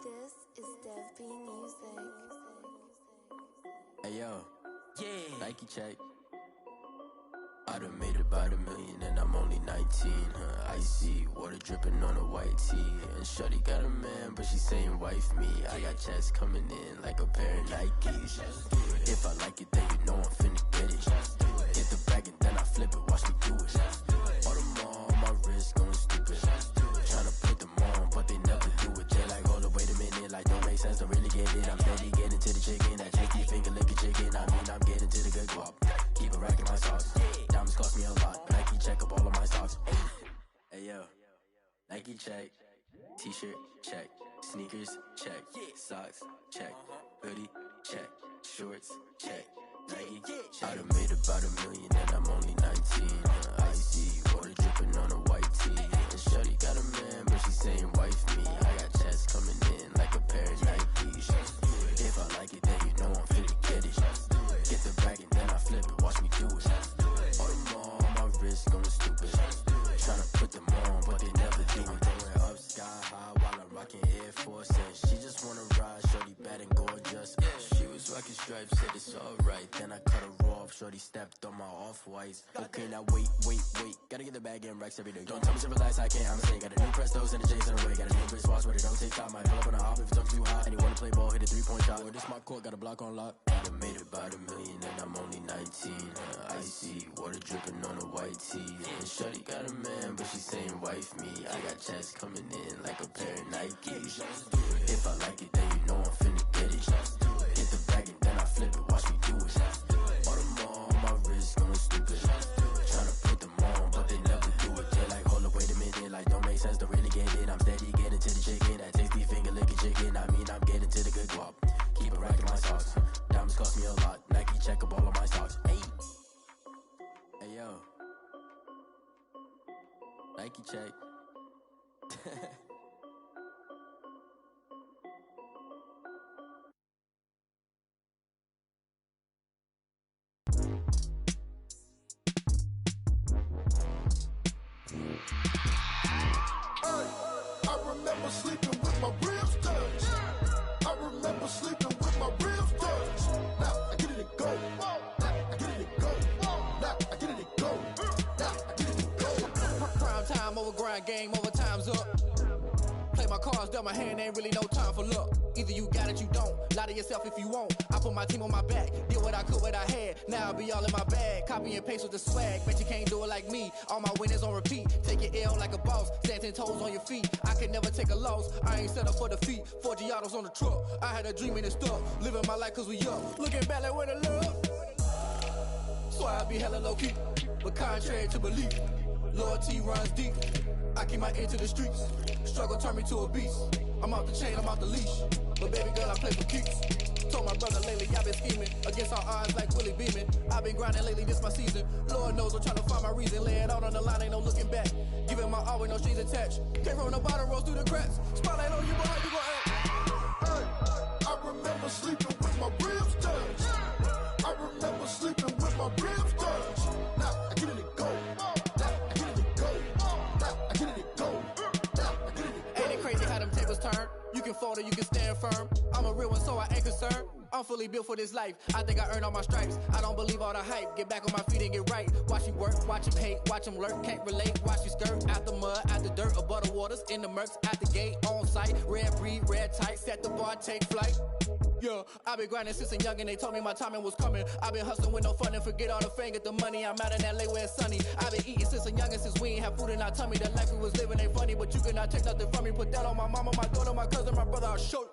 This is Dev B Music. Hey yo, yeah. Nike check. I done made about $1 million and I'm only 19. Icy water dripping on a white tee. And shorty got a man, but she saying wife me. I got checks coming in like a pair of Nikes. If I like it, then you know I'm finna get it. Hit the bag and then I flip it, watch me do it. All the more on my wrist going stupid. Tryna put them on, but they never do it. They like, hold up, wait a minute, like don't make sense, don't really get it. I'm steady getting to the chicken, that tasty finger licking chicken. I mean, I'm getting to the good guap. Keep it racking my socks. Diamonds cost me a lot. Nike check up all of my socks. Hey yo, Nike check. T-shirt check. Sneakers check. Socks check. Hoodie check. Shorts check. Nike check. I done made about $1 million and I'm only 19. Icy water dripping on a white tee. And shorty got a man, but she saying wife me. I got checks coming in like a pair of Nikes. If I like it, then you know I'm finna get it. Get the bag and then I flip it, watch me do it. All the more on my wrist going stupid. Tryna put them on, but they never do it. Going up sky high while I'm rocking Air Force. And she just wanna ride, shorty bad and gorgeous. She was rocking stripes, said it's alright. Then I cut her off, shorty stepped on my off-whites. Okay, now wait. Gotta get the bag and racks every day. Don't tell me to relax, I can't, I'm saying. Got a new Prestos and a J's in the way. Got a new wristwatch, but it don't take time. Might pull up on a hop if it's up too hot. And you wanna play ball, hit a 3-point shot. Well, this my court, got a block on lock. I done made about $1 million and I'm only 19. Icy water dripping on a white tee. And shorty got a man, but she saying wife me. I got checks coming in like a pair of Nikes. If I like it, then you know I'm finna get it. Hit the bag and then I flip it, watch me do it. All the more on my wrist going stupid. Tryna put them on, but they never do it. They like, hold up, wait a minute, like don't make sense, don't really get it. I'm steady getting to the chicken, that tasty finger licking chicken. I mean, I'm getting to the good guap. Keep it racking my socks. Diamonds cost me a lot. Nike check up all of my socks. Hey yo, Nike check. I remember sleeping with my ribs touched. I remember sleeping with my ribs touched. Now I get it and go. Now I get it and go. Now I get it and go. Now I get it and go. Prime time over grind, game over, time's up. Play my cards, dealt my hand, ain't really no time for luck. Either you got it, you don't. Lie to yourself if you won't. I put my team on my back. Did what I could, what I had. Now I'll be all in my bag. Copy and paste with the swag. Bet you can't do it like me. All my winners on repeat. Take your L like a boss. Stand 10 toes on your feet. I can never take a loss. I ain't set up for defeat. 4 Giottos on the truck. I had a dream and it stuck. Living my life cause we up. Looking back like where the love. So I be hella low key. But contrary to belief, loyalty runs deep. I keep my ear to the streets. Struggle turn me to a beast. I'm off the chain, I'm off the leash. But baby girl, I play for keeps. Told my brother lately, I've been scheming. Against all odds like Willie Beeman. I've been grinding lately, this my season. Lord knows I'm trying to find my reason. Lay it out on the line, ain't no looking back. Giving my all with no strings attached. Came from the bottom, rose through the cracks. Spotlight on you, boy, how you gon' act? Hey, I remember sleeping with my ribs touched. I remember sleeping with my ribs touched. Now I get it go. Now I get it go. Now I get it go. Now I get it go. Ain't it crazy how them tables turn? You can fold or you can stand firm. I'm a real one, so I ain't concerned. I'm fully built for this life. I think I earned all my stripes. I don't believe all the hype. Get back on my feet and get right. Watch you work, watch him hate, watch him lurk. Can't relate, watch you skirt. Out the mud, out the dirt, above the waters, in the murks, out the gate, on site. Red breed, red tight, set the bar, take flight. Yeah, I been grinding since a young and they told me my timing was coming. I been hustling with no fun and forget all the fame, get the money. I'm out in LA where it's sunny. I been eating since a young and since we ain't have food in our tummy. The life we was living ain't funny, but you cannot take nothing from me. Put that on my mama, my daughter, my cousin, my brother, I'll show you.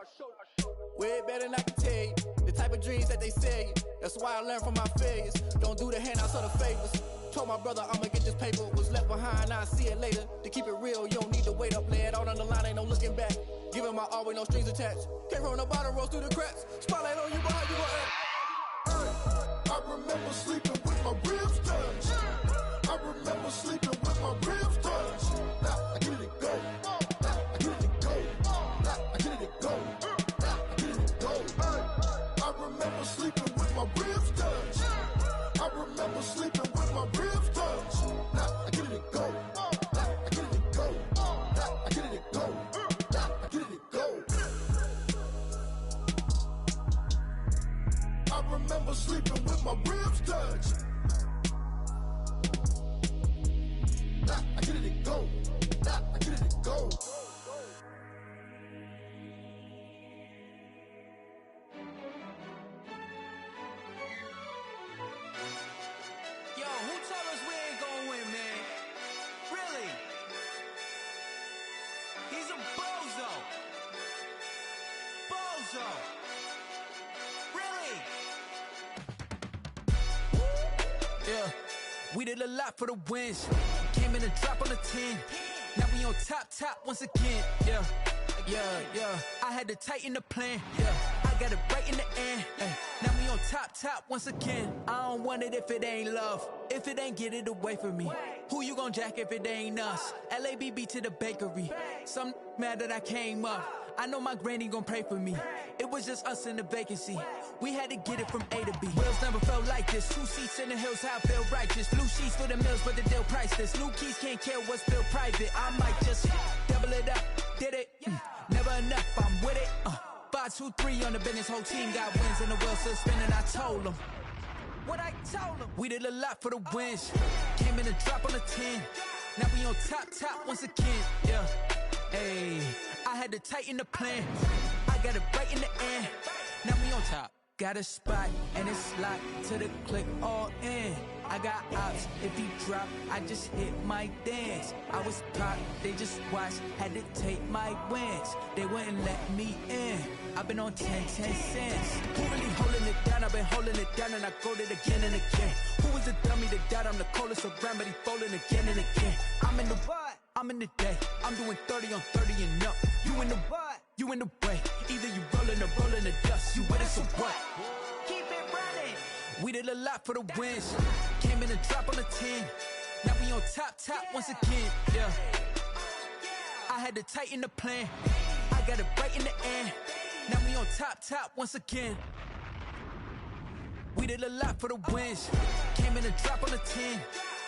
Way better than I can tell you. The type of dreams that they sell you. That's why I learned from my failures. Don't do the handouts or the favors. Told my brother I'ma get this paper. Was left behind, I'll see it later. To keep it real, you don't need to wait up. Lay it out on the line, ain't no looking back. Giving my all with no strings attached. Came from the bottom, rose through the cracks. Spotlight on you, boy, how you gon' act? Hey, I remember sleeping with my ribs touched. I remember sleeping with my ribs touched. Now I get it go. Now I get it go. Now I get it go. Now I get it go. Hey, I remember sleeping with my ribs touched. I remember sleeping with my ribs touched. Now I get it go. Now I get it go. Now I get it go. Now I get it go. I remember sleeping with my ribs touched. Now I get it go. Now I get it go. Yo, who told us we ain't gonna win, man? Really? He's a bozo. Bozo. Really? Yeah, we did a lot for the wins. Came in and drop on the 10. Now we on top once again. Yeah. I had to tighten the plan. Yeah, I got it right in the end. Now we on top once again. I don't want it if it ain't love. If it ain't, get it away from me. Who you gon' jack if it ain't us? LABB to the bakery. Some mad that I came up. I know my granny gon' pray for me. It was just us in the vacancy. We had to get it from A to B. Wheels never felt like this. 2 seats in the hills, how I feel righteous. Blue sheets for the mills, but the deal priceless. New keys can't care what's still private. I might just double it up. Did it? Never enough, I'm with it. 5, 2, 3 on the business. Whole team got wins and the wheels still spinning. I told them what I told them. We did a lot for the wins. Came in and drop on the 10. Now we on top once again. Yeah. Hey, I had to tighten the plan. I got it right in the end. Now we on top. Got a spot and it's locked to the click all in. I got ops, if he drop, I just hit my dance. I was popped, they just watched, had to take my wins. They wouldn't let me in. I've been on 10 cents. Who really holding it down? I've been holding it down and I go it again and again. Who was the dummy that died? I'm the coldest around, but he folding again and again. I'm in the what? I'm in the day. I'm doing 30 on 30 and up. You in the what? You in the way. Either you rolling or rolling the dust. You with us or what? Keep it running. We did a lot for the wins. Came in and drop on the 10. Now we on top once again. Yeah. I had to tighten the plan. I got it right in the end. Now we on top once again. We did a lot for the wins. Came in and drop on the 10.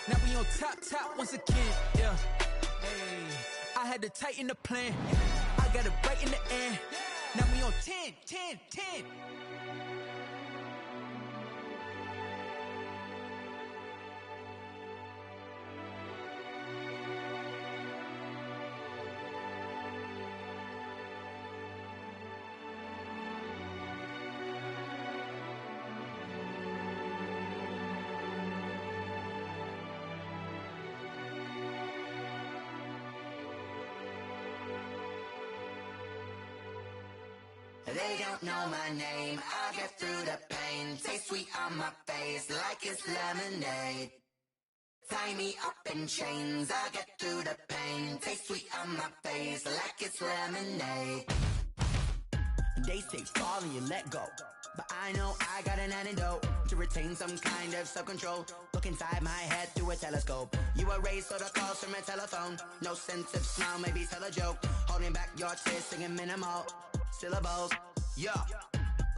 Now we on top once again. Yeah. Hey, I had to tighten the plan. I got it right in the end. Now we on 10. They don't know my name, I get through the pain. Taste sweet on my face like it's lemonade. Tie me up in chains, I get through the pain. Taste sweet on my face like it's lemonade. They say fall and you let go, but I know I got an antidote to retain some kind of self-control. Look inside my head through a telescope. You erase all the calls from a telephone. No sense of smile, maybe tell a joke. Holding back your tears, singing minimal syllables. Yeah,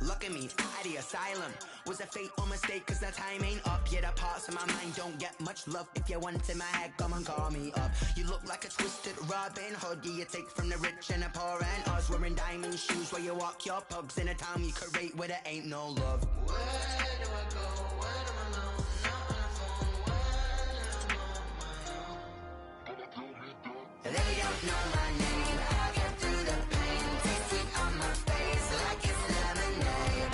look at me, at the asylum. Was a fate or mistake, cause the time ain't up. Yet the parts of my mind don't get much love. If you want in my head, come and call me up. You look like a twisted Robin Hood. You take from the rich and the poor and us. Wearing diamond shoes where you walk your pugs in a town you create where there ain't no love. Where do I go? When I'm alone? Not on the phone. When I'm on my own. They don't know my name. I get through the pain. Taste sweet on my face like it's lemonade.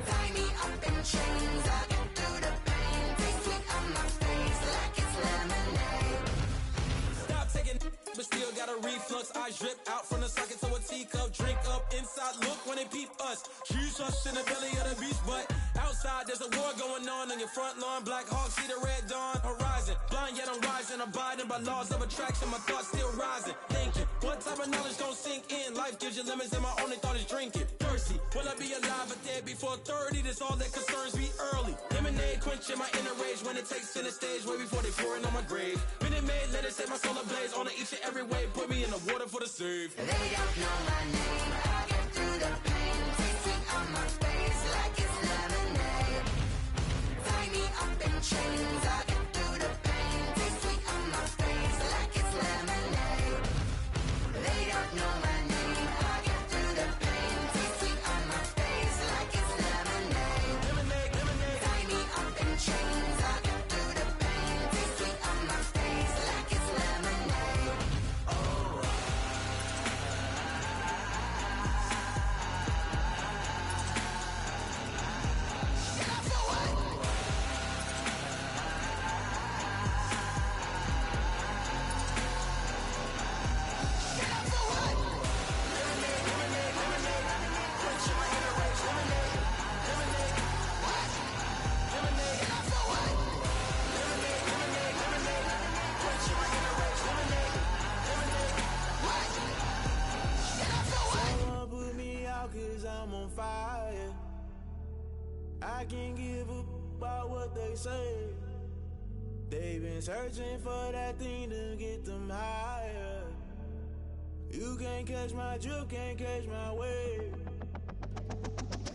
Tie me up in chains. I get through the pain. Taste sweet on my face like it's lemonade. Stop taking, but still got a reflux. I drip out from the socket to a teacup. Drink up inside. Look when they peep us. Choose us in the belly of the beast, but outside there's a war going on your front lawn. Black Hawk see the red dawn horizon. Blind yet I'm rising, abiding by laws of attraction. My thoughts still rising. Thinking, what type of knowledge don't sink in? Life gives you limits, and my only thought is drinking. Thirsty, will I be alive or dead before 30? That's all that concerns me early. Lemonade quenching my inner rage when it takes center stage, way before they pour it on my grave. Minute Maid, let it set my soul ablaze. On each and every way, put me in the water for the save. They don't know my name. I get through the pain. Taste sweet on my face like it's lemonade. Tie me up in chains. I get through the pain. Taste sweet on my face like it's lemonade. They don't know my name. I get through the pain. Taste sweet on my face like it's lemonade. Lemonade, lemonade. Tie me up in chains. I get through the pain. Taste sweet on my face like it's lemonade. Oh. Someone put me out cause I'm on fire. I can't give a about what they say. They've been searching for that thing to get them higher. You can't catch my drift, can't catch my wave.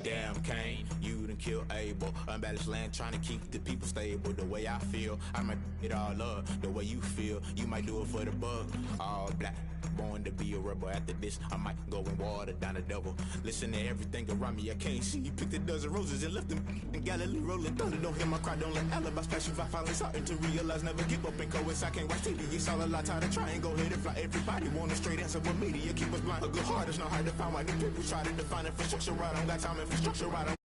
Damn, Kane, you done killed Abel. Unbalanced land trying to keep the people stable. The way I feel, I might it all up. The way you feel, you might do it for the bug. All black, born to be a rebel. After this, I might go and water down the devil. Listen to everything around me, I can't see. You picked a dozen roses and left them in Galilee rolling thunder. Don't hear my cry, don't let alibis pass you. I finally starting to realize, never give up and coincide. Can't watch TV, it's all a lot. Tired of trying, go ahead and fly. Everybody want a straight answer, but media keep us blind. A good heart is not hard to find. Why do people try to define infrastructure right? I don't got time, infrastructure right.